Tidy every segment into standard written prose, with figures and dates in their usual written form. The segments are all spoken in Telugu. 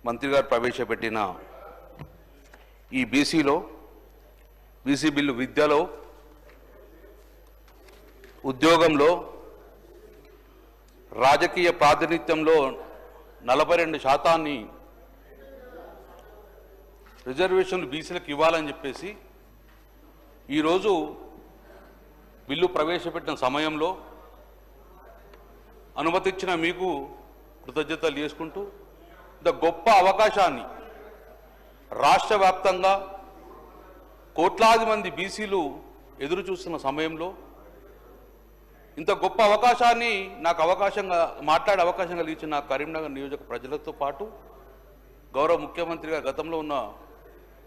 మంత్రి గారు ప్రవేశపెట్టిన ఈ బీసీ బిల్లు విద్యలో, ఉద్యోగంలో, రాజకీయ ప్రాతినిధ్యంలో 42% రిజర్వేషన్లు బీసీలకు ఇవ్వాలని చెప్పేసి ఈరోజు బిల్లు ప్రవేశపెట్టిన సమయంలో అనుమతించిన మీకు కృతజ్ఞతలు చేసుకుంటూ, ఇంత గొప్ప అవకాశాన్ని రాష్ట్ర వ్యాప్తంగా కోట్లాది మంది బీసీలు ఎదురు చూస్తున్న సమయంలో ఇంత గొప్ప అవకాశాన్ని నాకు మాట్లాడే అవకాశం కలిగించిన కరీంనగర్ నియోజక ప్రజలతో పాటు గౌరవ ముఖ్యమంత్రి గారు, గతంలో ఉన్న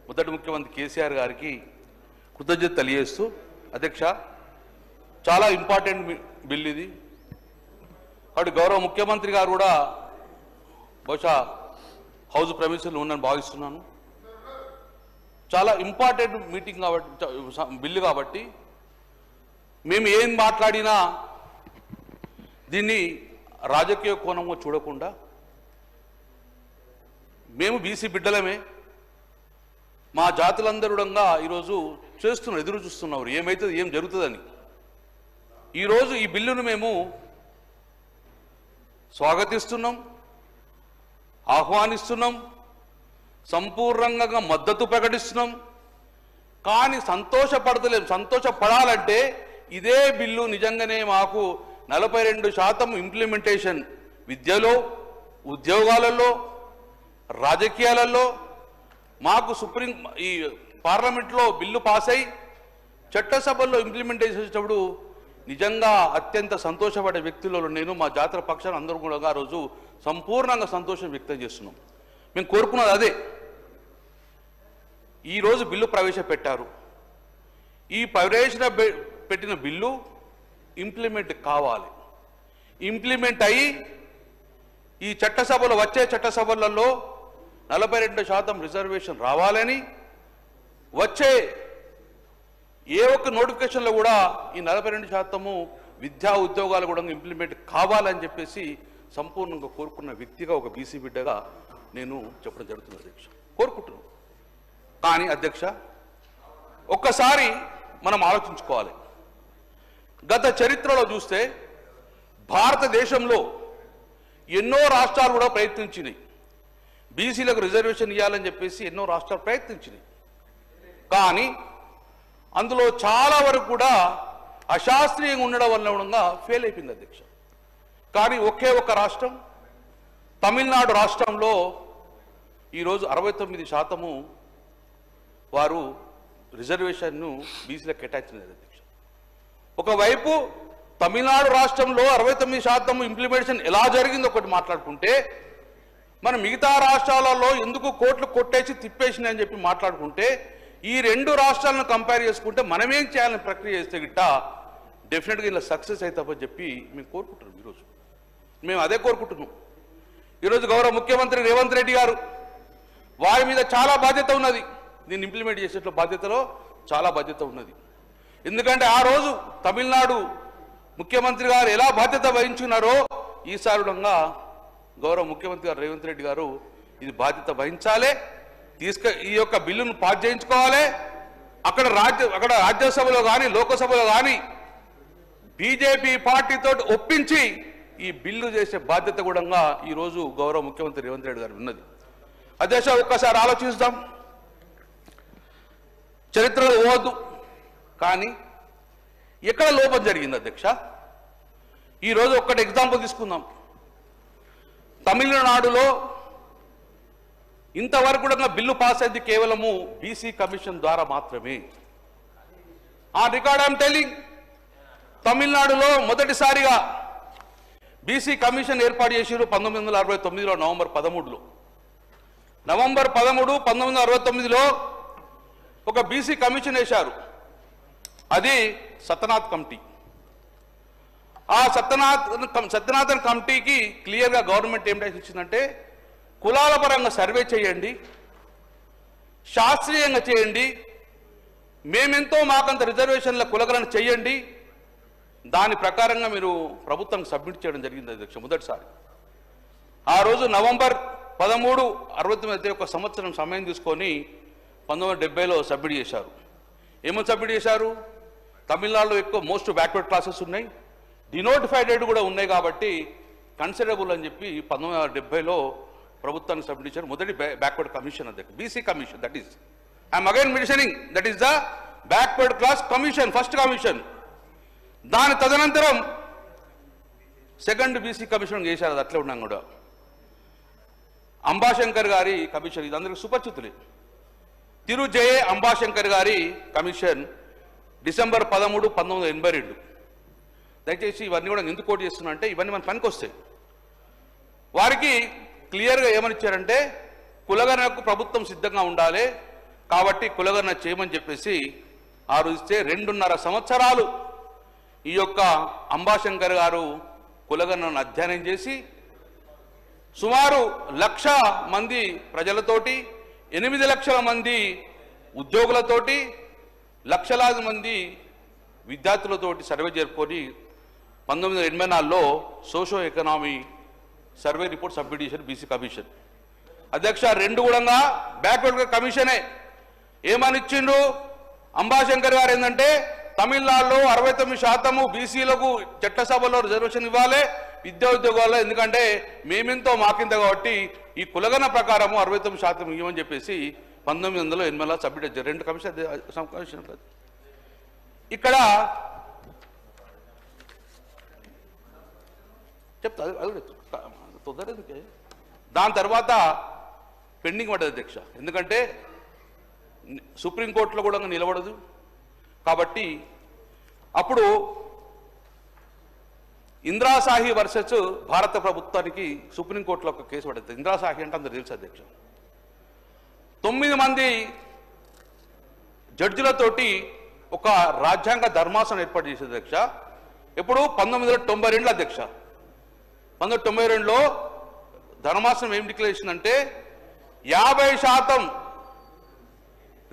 మొదటి ముఖ్యమంత్రి కేసీఆర్ గారికి కృతజ్ఞత తెలియజేస్తూ, అధ్యక్ష చాలా ఇంపార్టెంట్ బిల్ ఇది. కాబట్టి గౌరవ ముఖ్యమంత్రి గారు కూడా బహుశా హౌస్ ప్రెమిసెస్లో ఉందని భావిస్తున్నాను. చాలా ఇంపార్టెంట్ మీటింగ్ కాబట్టి, బిల్లు కాబట్టి మేము ఏం మాట్లాడినా దీన్ని రాజకీయ కోణంలో చూడకుండా, మేము బీసీ బిడ్డలమే, మా జాతులందరుడంగా ఈరోజు ఎదురు చూస్తున్నారు ఏమైతుంది, ఏం జరుగుతుందని. ఈరోజు ఈ బిల్లును మేము స్వాగతిస్తున్నాం, ఆహ్వానిస్తున్నాం, సంపూర్ణంగా మద్దతు ప్రకటిస్తున్నాం. కానీ సంతోషపడాలంటే ఇదే బిల్లు నిజంగానే మాకు 42% ఇంప్లిమెంటేషన్ విద్యలో, ఉద్యోగాలలో, రాజకీయాలలో మాకు ఈ పార్లమెంట్లో బిల్లు పాస్ అయి చట్టసభల్లో ఇంప్లిమెంటేషన్ చేసేటప్పుడు నిజంగా అత్యంత సంతోషపడే వ్యక్తులలో నేను, మా జాతర పక్షాన్ని అందరూ కూడా ఆ రోజు సంపూర్ణంగా సంతోషం వ్యక్తం చేస్తున్నాం. మేము కోరుకున్నది అదే. ఈరోజు బిల్లు ప్రవేశపెట్టారు. ఈ పెట్టిన బిల్లు ఇంప్లిమెంట్ కావాలి. ఇంప్లిమెంట్ అయ్యి ఈ వచ్చే చట్టసభలలో 42% రిజర్వేషన్ రావాలని, వచ్చే ఏ ఒక్క నోటిఫికేషన్లో కూడా ఈ 42% విద్యా ఉద్యోగాలు కూడా ఇంప్లిమెంట్ కావాలని చెప్పేసి సంపూర్ణంగా కోరుకున్న వ్యక్తిగా, ఒక బీసీ బిడ్డగా నేను చెప్పడం జరుగుతుంది అధ్యక్ష. కోరుకుంటున్నాను. కానీ అధ్యక్ష, ఒక్కసారి మనం ఆలోచించుకోవాలి. గత చరిత్రలో చూస్తే భారతదేశంలో ఎన్నో రాష్ట్రాలు కూడా ప్రయత్నించినాయి, బీసీలకు రిజర్వేషన్ ఇవ్వాలని చెప్పేసి ఎన్నో రాష్ట్రాలు ప్రయత్నించినాయి. కానీ అందులో చాలా వరకు కూడా అశాస్త్రీయంగా ఉండడం వల్ల ఫెయిల్ అయిపోయింది అధ్యక్ష. కానీ ఒకే ఒక రాష్ట్రం, తమిళనాడు రాష్ట్రంలో ఈరోజు 69% వారు రిజర్వేషన్ను బీసీలకు కేటాయించినది అధ్యక్ష. ఒకవైపు తమిళనాడు రాష్ట్రంలో 69% ఇంప్లిమెంటేషన్ ఎలా జరిగిందో ఒకటి మాట్లాడుకుంటే, మన మిగతా రాష్ట్రాలలో ఎందుకు కోట్లు కొట్టేసి తిప్పేసినాయి అని చెప్పి మాట్లాడుకుంటే, ఈ రెండు రాష్ట్రాలను కంపేర్ చేసుకుంటే మనమేం చేయాలని ప్రక్రియ చేస్తే గిట్ట డెఫినెట్గా ఇలా సక్సెస్ అవుతామని చెప్పి మేము కోరుకుంటున్నాం. ఈరోజు మేము అదే కోరుకుంటున్నాం. ఈరోజు గౌరవ ముఖ్యమంత్రి రేవంత్ రెడ్డి గారు, వారి మీద చాలా బాధ్యత ఉన్నది. దీన్ని ఇంప్లిమెంట్ చేసేట్లో బాధ్యతలో చాలా బాధ్యత ఉన్నది. ఎందుకంటే ఆ రోజు తమిళనాడు ముఖ్యమంత్రి గారు ఎలా బాధ్యత వహించున్నారో ఈసారి గౌరవ ముఖ్యమంత్రి గారు రేవంత్ రెడ్డి గారు ఇది బాధ్యత వహించాలి, ఈ యొక్క బిల్లును పాస్ చేయించుకోవాలి. అక్కడ రాజ్యసభలో కానీ లోకసభలో కానీ బీజేపీ పార్టీతో ఒప్పించి ఈ బిల్లు చేసే బాధ్యత కూడా ఈరోజు గౌరవ ముఖ్యమంత్రి రేవంత్ రెడ్డి గారు ఉన్నది. అధ్యక్ష, ఒక్కసారి ఆలోచిస్తాం. చరిత్రలో పోవద్దు, కానీ ఎక్కడ లోపం జరిగింది అధ్యక్ష? ఈరోజు ఒక్కటి ఎగ్జాంపుల్ తీసుకుందాం. తమిళనాడులో ఇంతవరకు కూడా బిల్లు పాస్ అయింది కేవలము బీసీ కమిషన్ ద్వారా మాత్రమే. ఆ రికార్డ్ ఐఎమ్ టెల్లింగ్. తమిళనాడులో మొదటిసారిగా బీసీ కమిషన్ ఏర్పాటు చేశారు 1969లో నవంబర్ 13లో. నవంబర్ 13, 1969లో ఒక బీసీ కమిషన్ వేశారు. అది సత్యనాథ్ కమిటీ. ఆ సత్యనాథన్ కమిటీకి క్లియర్గా గవర్నమెంట్ ఏం డైరెక్షన్ ఇచ్చిందంటే, కులాల పరంగా సర్వే చేయండి, శాస్త్రీయంగా చేయండి, మేమెంతో మాకంత రిజర్వేషన్ల కులగణన చేయండి, దాని ప్రకారంగా మీరు ప్రభుత్వానికి సబ్మిట్ చేయడం జరిగింది అధ్యక్ష మొదటిసారి. ఆ రోజు నవంబర్ 13/69 అయితే ఒక సంవత్సరం సమయం తీసుకొని 1970లో సబ్మిట్ చేశారు. ఏమని సబ్మిట్ చేశారు? తమిళనాడులో ఎక్కువ మోస్ట్ బ్యాక్వర్డ్ క్లాసెస్ ఉన్నాయి, డినోటిఫైడ్ కూడా ఉన్నాయి కాబట్టి కన్సిడరబుల్ అని చెప్పి 1970లో ప్రభుత్వానికి సబ్మిట్ చేశారు. మొదటి బ్యాక్వర్డ్ కమిషన్ అధ్యక్ష, BC commission. That is I'm again mentioning, that is the backward class commission, first commission. దాని తదనంతరం సెకండ్ బీసీ కమిషన్ చేశారు. అది అట్లా ఉన్నాం కూడా. అంబాశంకర్ గారి కమిషన్, ఇది అందరికీ సుపరిచితులే. తిరుజయ అంబాశంకర్ గారి కమిషన్ డిసెంబర్ 13, 1982. దయచేసి ఇవన్నీ కూడా ఎందుకు కోట్ చేస్తున్నా అంటే ఇవన్నీ మన పనికి వస్తాయి. వారికి క్లియర్గా ఏమని ఇచ్చారంటే కులగణనకు ప్రభుత్వం సిద్ధంగా ఉండాలి కాబట్టి కులగణన చేయమని చెప్పేసి ఆ రోజు ఇస్తే 2.5 సంవత్సరాలు ఈ యొక్క అంబాశంకర్ గారు కులగణనను అధ్యయనం చేసి సుమారు 1,00,000 మంది ప్రజలతోటి, 8 లక్షల మంది ఉద్యోగులతోటి, లక్షలాది మంది విద్యార్థులతోటి సర్వే జరుపుకొని 1984లో socio economy survey report submit చేశారు బీసీ కమిషన్. అధ్యక్ష, 2 కూడా బ్యాక్వర్డ్ కమిషనే. ఏమని ఇచ్చిండు అంబాశంకర్ గారు ఏంటంటే తమిళనాడులో 69% బీసీలకు చట్టసభలో రిజర్వేషన్ ఇవ్వాలి విద్యా ఉద్యోగాల్లో, ఎందుకంటే మేమెంతో మాకింత కాబట్టి ఈ కులగణన ప్రకారము 69% ఇవ్వమని చెప్పేసి 1980లో సబ్మిట్ చేశారు. 2 కమిషన్. ఇక్కడ చెప్తా తొందరకే. దాని తర్వాత పెండింగ్ పడ్డది అధ్యక్ష, ఎందుకంటే సుప్రీంకోర్టులో కూడా నిలబడదు కాబట్టి అప్పుడు ఇందిరాసాహి వర్సెస్ భారత ప్రభుత్వానికి సుప్రీంకోర్టులో ఒక కేసు పడుతుంది. ఇందిరాసాహి అంటే అందరు తెలుసు అధ్యక్ష. 9 మంది జడ్జిలతోటి ఒక రాజ్యాంగ ధర్మాసనం ఏర్పాటు చేసేది అధ్యక్ష. ఎప్పుడు 1992 అధ్యక్ష. 1992లో ధర్మాసనం ఏం డిక్లేర్ చేసిందంటే 50%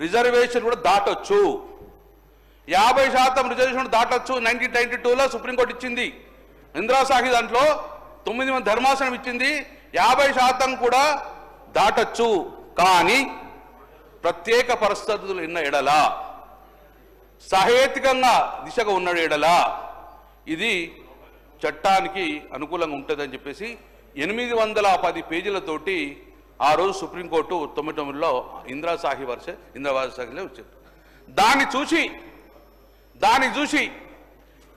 రిజర్వేషన్ కూడా దాటొచ్చు, 50% రిజర్వేషన్ దాటొచ్చు. 1992లో సుప్రీంకోర్టు ఇచ్చింది. ఇందిరాసాహి దాంట్లో 9 మంది ధర్మాసనం ఇచ్చింది 50% కూడా దాటొచ్చు, కానీ ప్రత్యేక పరిస్థితులు ఉన్న ఎడల, సహేతుకంగా దిశగా ఉన్న ఎడల ఇది చట్టానికి అనుకూలంగా ఉంటుందని చెప్పేసి 810 పేజీలతోటి ఆ రోజు సుప్రీంకోర్టు 99లో ఇందిరాసాహి ఇందిరాసాహిలో వచ్చారు. దాన్ని చూసి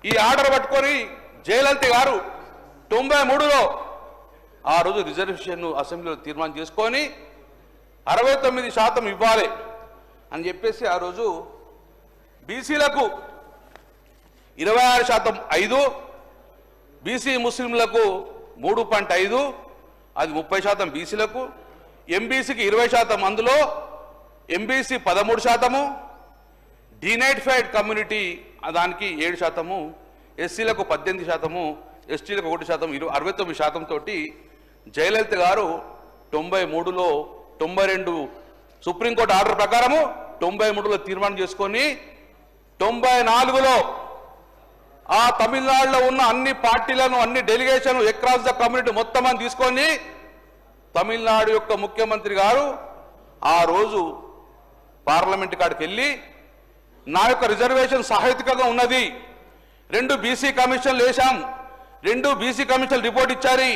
ఈ ఆర్డర్ పట్టుకొని జయలలిత గారు 93లో ఆ రోజు రిజర్వేషన్ అసెంబ్లీలో తీర్మానం చేసుకొని 69% ఇవ్వాలి అని చెప్పేసి ఆ రోజు బీసీలకు 26% 5, బీసీ ముస్లింలకు 3.5, అది 30% బీసీలకు, ఎంబీసీకి 20%, అందులో ఎంబీసీ 13%, డినైటిఫైడ్ కమ్యూనిటీ దానికి 7%, ఎస్సీలకు 18%, ఎస్టీలకు 1%, 69% తోటి జయలలిత గారు 93లో 92 సుప్రీంకోర్టు ఆర్డర్ ప్రకారము 93లో తీర్మానం చేసుకొని 94లో ఆ తమిళనాడులో ఉన్న అన్ని పార్టీలను, అన్ని డెలిగేషన్ అక్రాస్ ద కమ్యూనిటీ మొత్తం అని తీసుకొని తమిళనాడు యొక్క ముఖ్యమంత్రి గారు ఆ రోజు పార్లమెంట్ కాడికి వెళ్ళి నా యొక్క రిజర్వేషన్ సహేతుకంగా ఉన్నది, 2 బీసీ కమిషన్లు వేశాం, 2 బీసీ కమిషన్ రిపోర్ట్ ఇచ్చారు,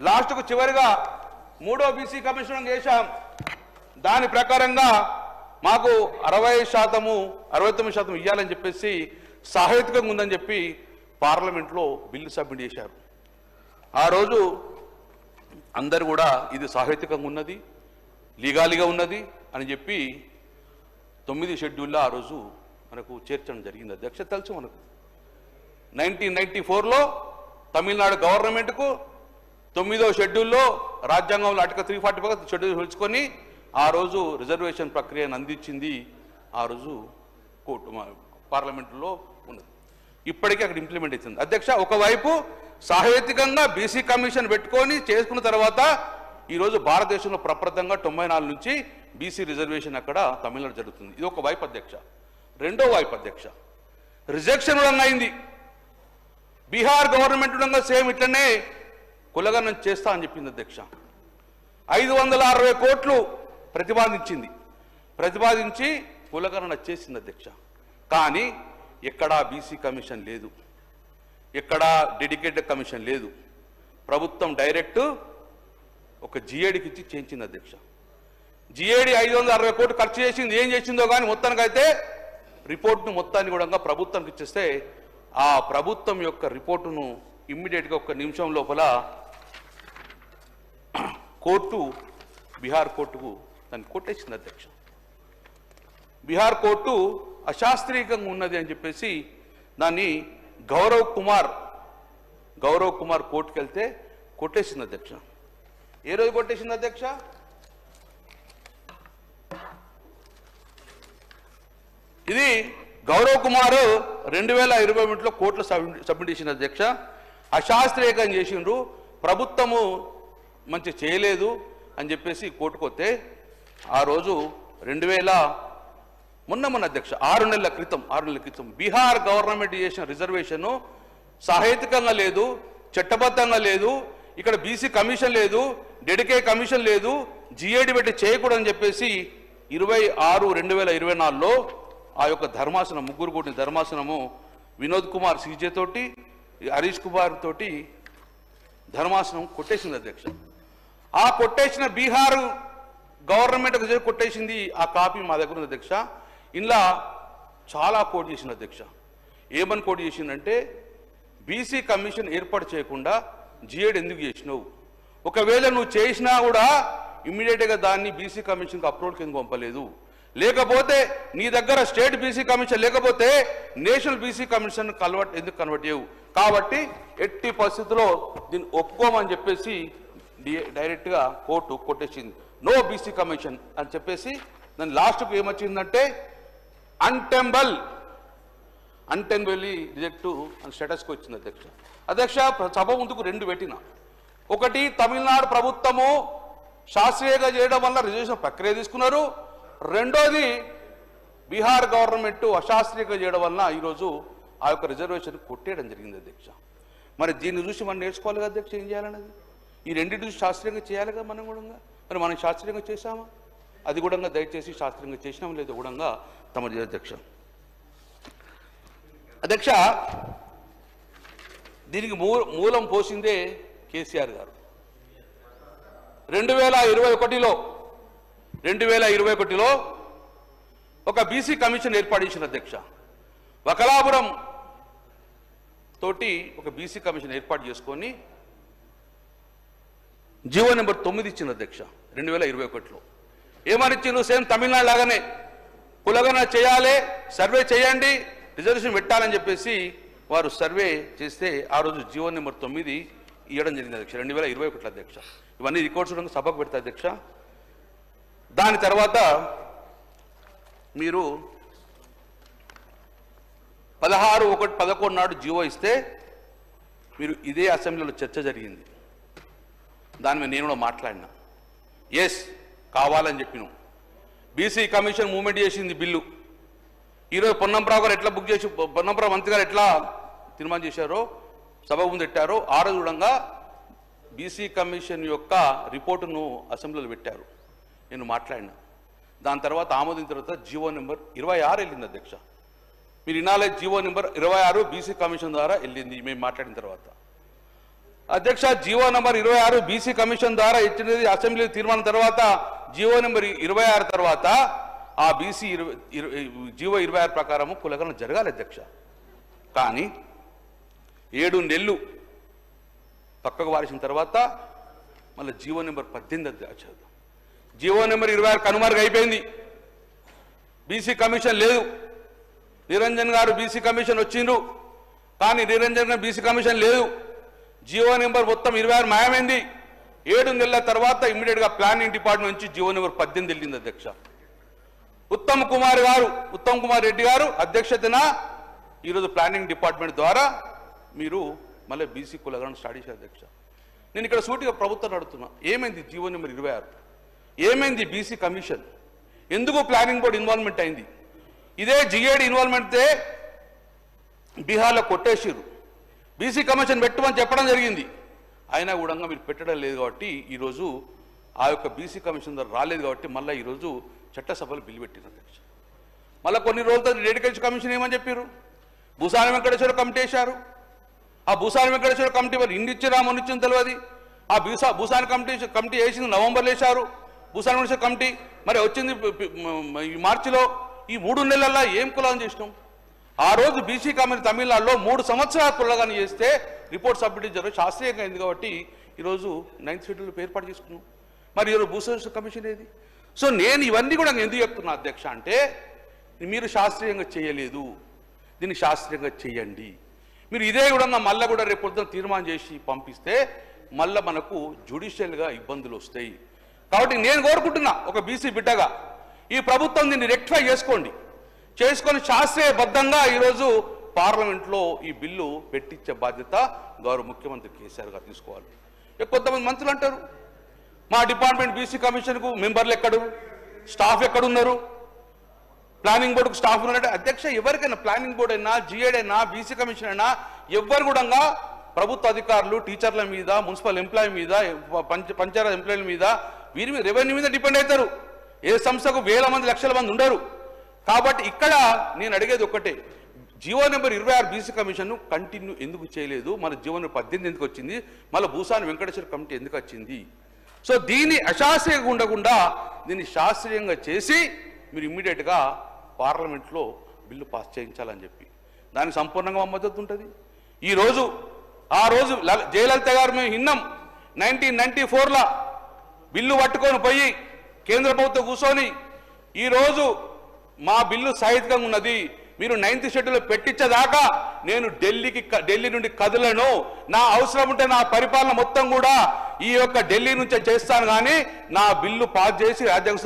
లాస్ట్కు చివరిగా 3వ బీసీ కమిషన్ వేశాం, దాని ప్రకారంగా మాకు 60%, 69% ఇవ్వాలని చెప్పేసి సహేతుకంగా ఉందని చెప్పి పార్లమెంట్లో బిల్లు సబ్మిట్ చేశారు. ఆ రోజు అందరు కూడా ఇది సహేతుకంగా ఉన్నది, లీగాలిగా ఉన్నది అని చెప్పి 9 షెడ్యూల్లో ఆ రోజు మనకు చేర్చడం జరిగింది అధ్యక్ష. తెలుసు మనకు 1994లో తమిళనాడు గవర్నమెంట్కు 9వ షెడ్యూల్లో రాజ్యాంగంలో ఆర్టికల్ 345 షెడ్యూల్ పిలుచుకొని ఆ రోజు రిజర్వేషన్ ప్రక్రియను అందించింది ఆ రోజు కోర్టు పార్లమెంట్లో ఉన్నది. ఇప్పటికీ అక్కడ ఇంప్లిమెంట్ అవుతుంది అధ్యక్ష. ఒకవైపు సాహిత్యకంగా బీసీ కమిషన్ పెట్టుకొని చేసుకున్న తర్వాత ఈరోజు భారతదేశంలో ప్రప్రదంగా 94 నుంచి బీసీ రిజర్వేషన్ అక్కడ తమిళనాడు జరుగుతుంది. ఇది ఒక వైపు అధ్యక్ష. రెండో వైపు అధ్యక్ష, రిజెక్షన్ కూడా అయింది. బీహార్ గవర్నమెంట్ సేమ్ ఇట్లనే కులగణన చేస్తా అని చెప్పింది అధ్యక్ష. 560 కోట్లు ప్రతిపాదించి కులగణన చేసింది అధ్యక్ష. కానీ ఎక్కడా బీసీ కమిషన్ లేదు, ఎక్కడా డెడికేటెడ్ కమిషన్ లేదు. ప్రభుత్వం డైరెక్ట్ ఒక జిఏడికి ఇచ్చి చేయించింది అధ్యక్ష. జిఏడి 560 కోట్లు ఖర్చు చేసింది, ఏం చేసిందో కానీ మొత్తానికైతే రిపోర్ట్ను మొత్తాన్ని కూడా ప్రభుత్వంకి ఇచ్చేస్తే ఆ ప్రభుత్వం యొక్క రిపోర్టును ఇమ్మీడియట్గా 1 నిమిషం లోపల కోర్టు, బీహార్ కోర్టుకు దాన్ని కొట్టేసింది అధ్యక్ష. బీహార్ కోర్టు అశాస్త్రీయంగా ఉన్నది అని చెప్పేసి దాన్ని గౌరవ్ కుమార్ కోర్టుకు వెళ్తే కొట్టేసింది అధ్యక్ష. ఏ రోజు కొట్టేసింది అధ్యక్ష? ఇది గౌరవ్ కుమార్ 2021లో కోర్టులో సబ్మిట్ చేసిన అధ్యక్ష. అశాస్త్రీయంగా చేసిండ్రు, ప్రభుత్వము మంచి చేయలేదు అని చెప్పేసి కోర్టుకు వస్తే ఆ రోజు మొన్న అధ్యక్ష 6 నెలల క్రితం బీహార్ గవర్నమెంట్ చేసిన రిజర్వేషన్ సాహిత్యకంగా లేదు, చట్టబద్ధంగా లేదు, ఇక్కడ బీసీ కమిషన్ లేదు, డెడికేట్ కమిషన్ లేదు, జిఏడి పెట్టి చేయకూడదని చెప్పేసి 26/2024లో ఆ యొక్క ధర్మాసనం, ముగ్గురు కూడిన ధర్మాసనము వినోద్ కుమార్ సీజే తోటి, హరీష్ కుమార్ తోటి ధర్మాసనం కొట్టేసింది అధ్యక్ష. ఆ కొట్టేసిన బీహార్ గవర్నమెంట్ కొట్టేసింది ఆ కాపీ మా దగ్గర ఉంది అధ్యక్ష. ఇలా చాలా కోట్ చేసింది అధ్యక్ష. ఏమని కోట్ చేసిందంటే, బీసీ కమిషన్ ఏర్పాటు చేయకుండా జిఏడి ఎందుకు చేసినావు, ఒకవేళ నువ్వు చేసినా కూడా ఇమ్మీడియట్గా దాన్ని బీసీ కమిషన్కి అప్రూవల్ కింద పంపలేదు, లేకపోతే నీ దగ్గర స్టేట్ బీసీ కమిషన్ లేకపోతే నేషనల్ బీసీ కమిషన్ ఎందుకు కన్వర్ట్ చేయవు, కాబట్టి ఎట్టి పరిస్థితుల్లో దీన్ని ఒప్పుకోమని చెప్పేసి డైరెక్ట్గా కోర్టు కొట్టేసింది. నో బీసీ కమిషన్ అని చెప్పేసి దాని లాస్ట్కు ఏమొచ్చిందంటే అన్టెంబుల్లీ రిజెక్ట్ అని స్టేటస్కి వచ్చింది అధ్యక్ష. సభ ముందుకు 2 పెట్టిన. ఒకటి, తమిళనాడు ప్రభుత్వము శాస్త్రీయంగా చేయడం వల్ల రిజర్వేషన్ ప్రక్రియ తీసుకున్నారు. రెండోది, బీహార్ గవర్నమెంట్ అశాస్త్రీయంగా చేయడం వల్ల ఈరోజు ఆ యొక్క రిజర్వేషన్ కొట్టేయడం జరిగింది అధ్యక్ష. మరి దీన్ని చూసి మనం నేర్చుకోవాలి కదా అధ్యక్ష, ఏం చేయాలన్నది. ఈ రెండింటి చూసి శాస్త్రీయంగా చేయాలి కదా మనం కూడా. మరి మనం శాస్త్రీయంగా చేశామా? అది కూడా దయచేసి శాస్త్రీయంగా చేసినాం లేదో కూడా తమ అధ్యక్ష. దీనికి మూలం పోసిందే కేసీఆర్ గారు. 2021లో ఒక బీసీ కమిషన్ ఏర్పాటు చేసిన అధ్యక్ష. వకలాపురం తోటి ఒక బీసీ కమిషన్ ఏర్పాటు చేసుకొని జీవో నెంబర్ 9 ఇచ్చింది అధ్యక్ష 2021లో. ఏమని ఇచ్చిండు? సేమ్ తమిళనాడు లాగానే కులగణన చేయాలి, సర్వే చేయండి, రిజర్వేషన్ పెట్టాలని చెప్పేసి వారు సర్వే చేస్తే ఆ రోజు జీవో నెంబర్ 9 ఇవ్వడం జరిగింది అధ్యక్ష 2021 అధ్యక్ష. ఇవన్నీ రికార్డ్స్ సభకు పెడతా అధ్యక్ష. దాని తర్వాత మీరు 16/1/11 నాడు జీవో ఇస్తే మీరు ఇదే అసెంబ్లీలో చర్చ జరిగింది. దాని మీద నేను కూడా మాట్లాడినా. ఎస్, కావాలని చెప్పినాం. బీసీ కమిషన్ మూవ్మెంట్ చేసింది బిల్లు. ఈరోజు పొన్నంప్రావు గారు ఎట్లా బుక్ చేసి, పొన్నంప్రావు మంత్రి గారు ఎట్లా తీర్మానం చేశారో, సభ ముందు పెట్టారో, ఆ రోజు కూడా బీసీ కమిషన్ యొక్క రిపోర్టును అసెంబ్లీలో పెట్టారు. నేను మాట్లాడినా. దాని తర్వాత ఆమోదించిన తర్వాత జీవో నెంబర్ 26 వెళ్ళింది అధ్యక్ష. మీరు ఇనాలే జీవో నెంబర్ 26 బీసీ కమిషన్ ద్వారా వెళ్ళింది మేము మాట్లాడిన తర్వాత అధ్యక్ష. జీవో నెంబర్ 26 బీసీ కమిషన్ ద్వారా ఇచ్చినది అసెంబ్లీ తీర్మానం తర్వాత జీవో నెంబర్ 26 తర్వాత ఆ బీసీ జీవో 26 ప్రకారము కులగణన జరగాలి అధ్యక్ష. కానీ 7 నెలలు పక్కకు వారిసిన తర్వాత మళ్ళీ జీవో నెంబర్ 18 అధ్యక్ష. జీవో నెంబర్ 26 కనుమరుగు అయిపోయింది. బీసీ కమిషన్ లేదు. నిరంజన్ గారు బీసీ కమిషన్ వచ్చిండ్రు, కానీ నిరంజన్ గారు బీసీ కమిషన్ లేదు. జీవో నెంబర్ మొత్తం 26 మాయమైంది. 7 నెలల తర్వాత ఇమ్మీడియట్గా ప్లానింగ్ డిపార్ట్మెంట్ నుంచి జీవో నెంబర్ 18 వెళ్ళింది అధ్యక్ష. ఉత్తమ్ కుమార్ రెడ్డి గారు అధ్యక్షతన ఈరోజు ప్లానింగ్ డిపార్ట్మెంట్ ద్వారా మీరు మళ్ళీ బీసీ కులగణన స్టార్ట్ చేశారు అధ్యక్ష. నేను ఇక్కడ సూటిగా ప్రభుత్వం అడుగుతున్నా, ఏమైంది జీవో నెంబర్ 26? ఏమైంది బీసీ కమిషన్? ఎందుకు ప్లానింగ్ బోర్డు ఇన్వాల్వ్మెంట్ అయింది? ఇదే జిఏడి ఇన్వాల్వ్మెంట్తే బీహార్లో కొట్టేసిరు. బీసీ కమిషన్ పెట్టమని చెప్పడం జరిగింది, అయినా కూడా మీరు పెట్టడం లేదు. కాబట్టి ఈరోజు ఆ యొక్క బీసీ కమిషన్ ద్వారా రాలేదు కాబట్టి మళ్ళీ ఈరోజు చట్టసభలో బిల్లు పెట్టిన అధ్యక్ష. మళ్ళీ కొన్ని రోజుల తర్వాత డెడికేషన్ కమిషన్ ఏమని చెప్పారు, భూసాని వెంకటేశ్వర కమిటీ వేశారు. ఆ భూసాని వెంకటేశ్వర కమిటీ మరి ఇన్ని ఇచ్చినా మొన్న ఇచ్చింది తెలియదు. ఆ భూసాని కమిటీ వేసింది నవంబర్లో వేశారు భూసాని వెంకటేశ్వర కమిటీ, మరి వచ్చింది ఈ మార్చిలో. ఈ 3 నెలల్లో ఏం కులాం చేసినాం? ఆ రోజు బీసీ కమిటీ తమిళనాడులో 3 సంవత్సరాల కులగాని చేస్తే రిపోర్ట్ సబ్మిట్ జరగదు, శాస్త్రీయంగా అయింది కాబట్టి ఈరోజు 9th షెడ్యూల్ ఏర్పాటు చేసుకున్నాం. మరి ఈరోజు భూసాని కమిషన్ ఏది? సో నేను ఇవన్నీ కూడా ఎందుకు చెప్తున్నా అధ్యక్ష అంటే, మీరు శాస్త్రీయంగా చేయలేదు, దీన్ని శాస్త్రీయంగా చేయండి. మీరు ఇదే కూడా మళ్ళీ కూడా రేపు పొద్దున తీర్మానం చేసి పంపిస్తే మళ్ళీ మనకు జ్యుడిషియల్గా ఇబ్బందులు వస్తాయి. కాబట్టి నేను కోరుకుంటున్నా ఒక బీసీ బిడ్డగా, ఈ ప్రభుత్వం దీన్ని రెక్టిఫై చేసుకొని శాస్త్రీయబద్ధంగా ఈరోజు పార్లమెంట్లో ఈ బిల్లు పెట్టించే బాధ్యత గౌరవ ముఖ్యమంత్రి కేసీఆర్ గారు తీసుకోవాలి. కొంతమంది మంత్రులు అంటారు, మా డిపార్ట్మెంట్ బీసీ కమిషన్కు మెంబర్లు ఎక్కడు, స్టాఫ్ ఎక్కడున్నారు, ప్లానింగ్ బోర్డుకు స్టాఫ్ ఉన్నారంటే అధ్యక్ష ఎవరికైనా ప్లానింగ్ బోర్డు అయినా జిఏడ్ అయినా బీసీ కమిషన్ అయినా ఎవరు కూడా ప్రభుత్వ అధికారులు టీచర్ల మీద, మున్సిపల్ ఎంప్లాయీ మీద, పంచాయతీ ఎంప్లాయీల మీద, వీరి మీద రెవెన్యూ మీద డిపెండ్ అవుతారు. ఏ సంస్థకు వేల మంది లక్షల మంది ఉండరు. కాబట్టి ఇక్కడ నేను అడిగేది ఒక్కటే, జీవో నెంబర్ 26 బీసీ కమిషన్ను కంటిన్యూ ఎందుకు చేయలేదు? మన జీవో నెంబర్ 18 ఎందుకు వచ్చింది? మళ్ళీ భూసాని వెంకటేశ్వర కమిటీ ఎందుకు వచ్చింది? సో దీన్ని అశాస్త్రీయంగా ఉండకుండా దీన్ని శాస్త్రీయంగా చేసి మీరు ఇమ్మీడియట్గా పార్లమెంట్లో బిల్లు పాస్ చేయించాలని చెప్పి దానికి సంపూర్ణంగా మద్దతు ఉంటుంది. ఆ రోజు జయలలిత గారు మేము విన్నాం 1994లో బిల్లు పట్టుకొని పోయి కేంద్ర ప్రభుత్వం కూర్చొని ఈరోజు మా బిల్లు సహితంగా ఉన్నది, మీరు 9th షెడ్యూల్ పెట్టించేదాకా నేను ఢిల్లీ నుండి కదలను, నా అవసరం ఉంటే నా పరిపాలన మొత్తం కూడా ఈ యొక్క ఢిల్లీ నుంచే చేస్తాను, కానీ నా బిల్లు పాస్ చేసి రాజ్యాంగ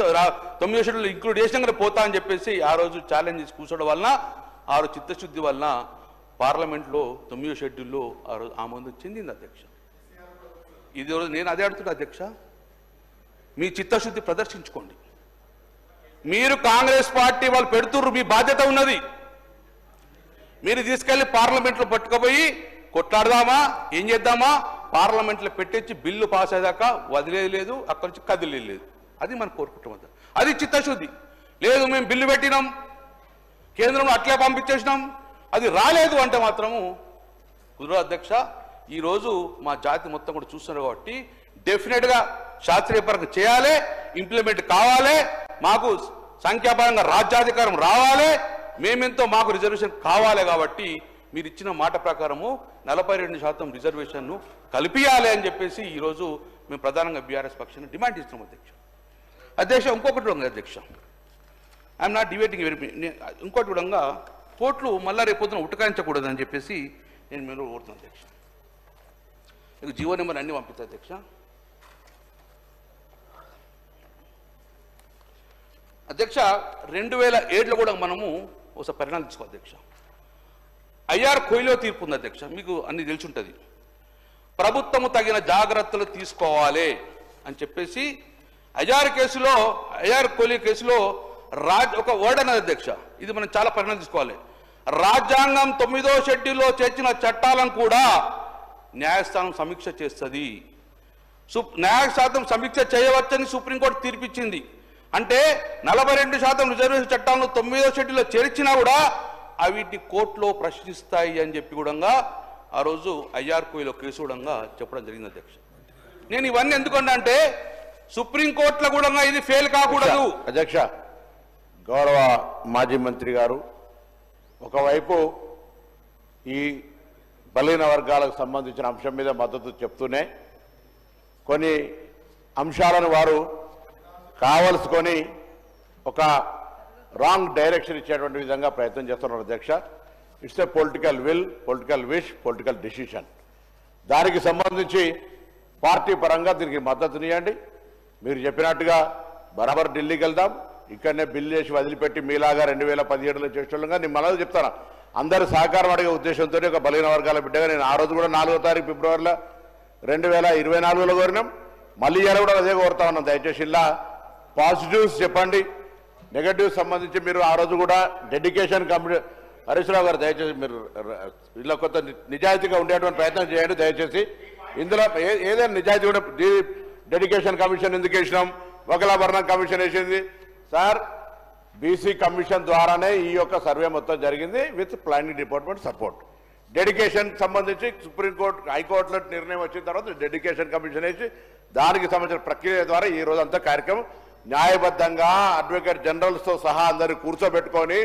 9వ షెడ్యూల్ ఇంక్లూడ్ చేసినాక పోతా అని చెప్పేసి ఆ రోజు ఛాలెంజ్ చేసి కూర్చోవడం వలన, ఆ రోజు చిత్తశుద్ధి వలన పార్లమెంట్లో 9వ షెడ్యూల్లో ఆ రోజు ఆమోదం చెందింది అధ్యక్ష. ఇది రోజు నేను అదే అడుగుతున్నా అధ్యక్ష, మీ చిత్తశుద్ధి ప్రదర్శించుకోండి. మీరు కాంగ్రెస్ పార్టీ వాళ్ళు పెడుతుర్రు, మీ బాధ్యత ఉన్నది. మీరు తీసుకెళ్లి పార్లమెంట్లో పట్టుకుపోయి కొట్లాడదామా, ఏం చేద్దామా, పార్లమెంట్లో పెట్టించి బిల్లు పాస్ అయ్యాక వదిలేదు, అక్కడి నుంచి కదిలేదు. అది మనం కోరుకుంటాం. అది చిత్తశుద్ధి. లేదు మేము బిల్లు పెట్టినాం, కేంద్రంలో అట్లే పంపించేసినాం, అది రాలేదు అంటే మాత్రము కుదరదు అధ్యక్ష. ఈరోజు మా జాతి మొత్తం కూడా చూస్తున్నారు కాబట్టి డెఫినెట్గా శాస్త్రీయపరంగా చేయాలి, ఇంప్లిమెంట్ కావాలి, మాకు సంఖ్యాపరంగా రాజ్యాధికారం రావాలి, మేమెంతో మాకు రిజర్వేషన్ కావాలి. కాబట్టి మీరు ఇచ్చిన మాట ప్రకారము 42% రిజర్వేషన్ను కల్పియాలి అని చెప్పేసి ఈరోజు మేము ప్రధానంగా బీఆర్ఎస్ పక్షాన్ని డిమాండ్ చేస్తున్నాం అధ్యక్ష. ఇంకొకటి ఉంది అధ్యక్ష, ఐఎమ్ నాట్ డిబేటింగ్ ఇంకోటి కూడా కోర్టులు మళ్ళా రేపొద్దున ఉటకాయించకూడదు అని చెప్పేసి నేను మీరు కోరుతున్నాను అధ్యక్ష. మీకు జీవో నెంబర్ అన్ని పంపిస్తా అధ్యక్ష. అధ్యక్ష 2007లో కూడా మనము ఒకసారి పరిణామం తీసుకోవాలి అధ్యక్ష. ఐఆర్ కోయిలో తీర్పు ఉంది అధ్యక్ష, మీకు అన్ని తెలిసి ఉంటుంది. ప్రభుత్వము తగిన జాగ్రత్తలు తీసుకోవాలి అని చెప్పేసి ఐఆర్ కోయిలో కేసులో ఒక వర్డ్ అన్నది అధ్యక్ష. ఇది మనం చాలా పరిణామం తీసుకోవాలి. రాజ్యాంగం 9వ షెడ్యూల్లో చేర్చిన చట్టాలను కూడా న్యాయస్థానం సమీక్ష చేస్తుంది. న్యాయస్థానం సమీక్ష చేయవచ్చని సుప్రీంకోర్టు తీర్పిచ్చింది. అంటే 42% రిజర్వేషన్ చట్టాలను 9వ షెడ్యూల్లో చేర్చినా కూడా వీటిని కోర్టులో ప్రశ్నిస్తాయి అని చెప్పి కూడా ఆ రోజు ఐఆర్ కోయిలో కేసు కూడా చెప్పడం జరిగింది అధ్యక్ష. నేను ఇవన్నీ ఎందుకంటే సుప్రీంకోర్టులో కూడా ఇది ఫెయిల్ కాకూడదు అధ్యక్ష. గౌరవ మాజీ మంత్రి గారు ఒకవైపు ఈ బలహీన వర్గాలకు సంబంధించిన అంశం మీద మద్దతు చెప్తూనే కొన్ని అంశాలను వారు కావలసుకొని ఒక రాంగ్ డైరెక్షన్ ఇచ్చేటువంటి విధంగా ప్రయత్నం చేస్తున్నారు అధ్యక్ష. It's a political will, political wish, political decision. దానికి సంబంధించి పార్టీ పరంగా దీనికి మద్దతునియండి. మీరు చెప్పినట్టుగా బరాబర్ ఢిల్లీకి వెళ్దాం, ఇక్కడనే బిల్లు చేసి వదిలిపెట్టి మీలాగా 2017లో చేసేటోళ్ళంగా నేను మళ్ళీ చెప్తాను, అందరూ సహకారం అడిగే ఉద్దేశంతో ఒక బలహీన వర్గాల బిడ్డగా నేను ఆ రోజు కూడా 4వ తారీఖు ఫిబ్రవరిలో 2024లో కోరినాం, మళ్ళీ ఇలా కూడా అదే కోరుతా ఉన్నాం. దయచేసి ఇలా పాజిటివ్స్ చెప్పండి, నెగటివ్స్ సంబంధించి మీరు ఆ రోజు కూడా డెడికేషన్ కమిటీ హరీష్ రావు గారు దయచేసి మీరు ఇలా కొత్త నిజాయితీగా ఉండేటువంటి ప్రయత్నం చేయండి దయచేసి. ఇందులో ఏదైనా నిజాయితీ కూడా డెడికేషన్ కమిషన్ ఎందుకు వేసినాం, వకలాభరణం కమిషన్ వేసింది సార్. బీసీ కమిషన్ ద్వారానే ఈ యొక్క సర్వే మొత్తం జరిగింది with planning department support. Dedication సంబంధించి సుప్రీంకోర్టు హైకోర్టులో నిర్ణయం వచ్చిన తర్వాత డెడికేషన్ కమిషన్ వేసి దానికి సంబంధించిన ప్రక్రియ ద్వారా ఈ రోజంతా కార్యక్రమం న్యాయబద్ధంగా అడ్వకేట్ జనరల్స్తో సహా అందరినీ కూర్చోబెట్టుకొని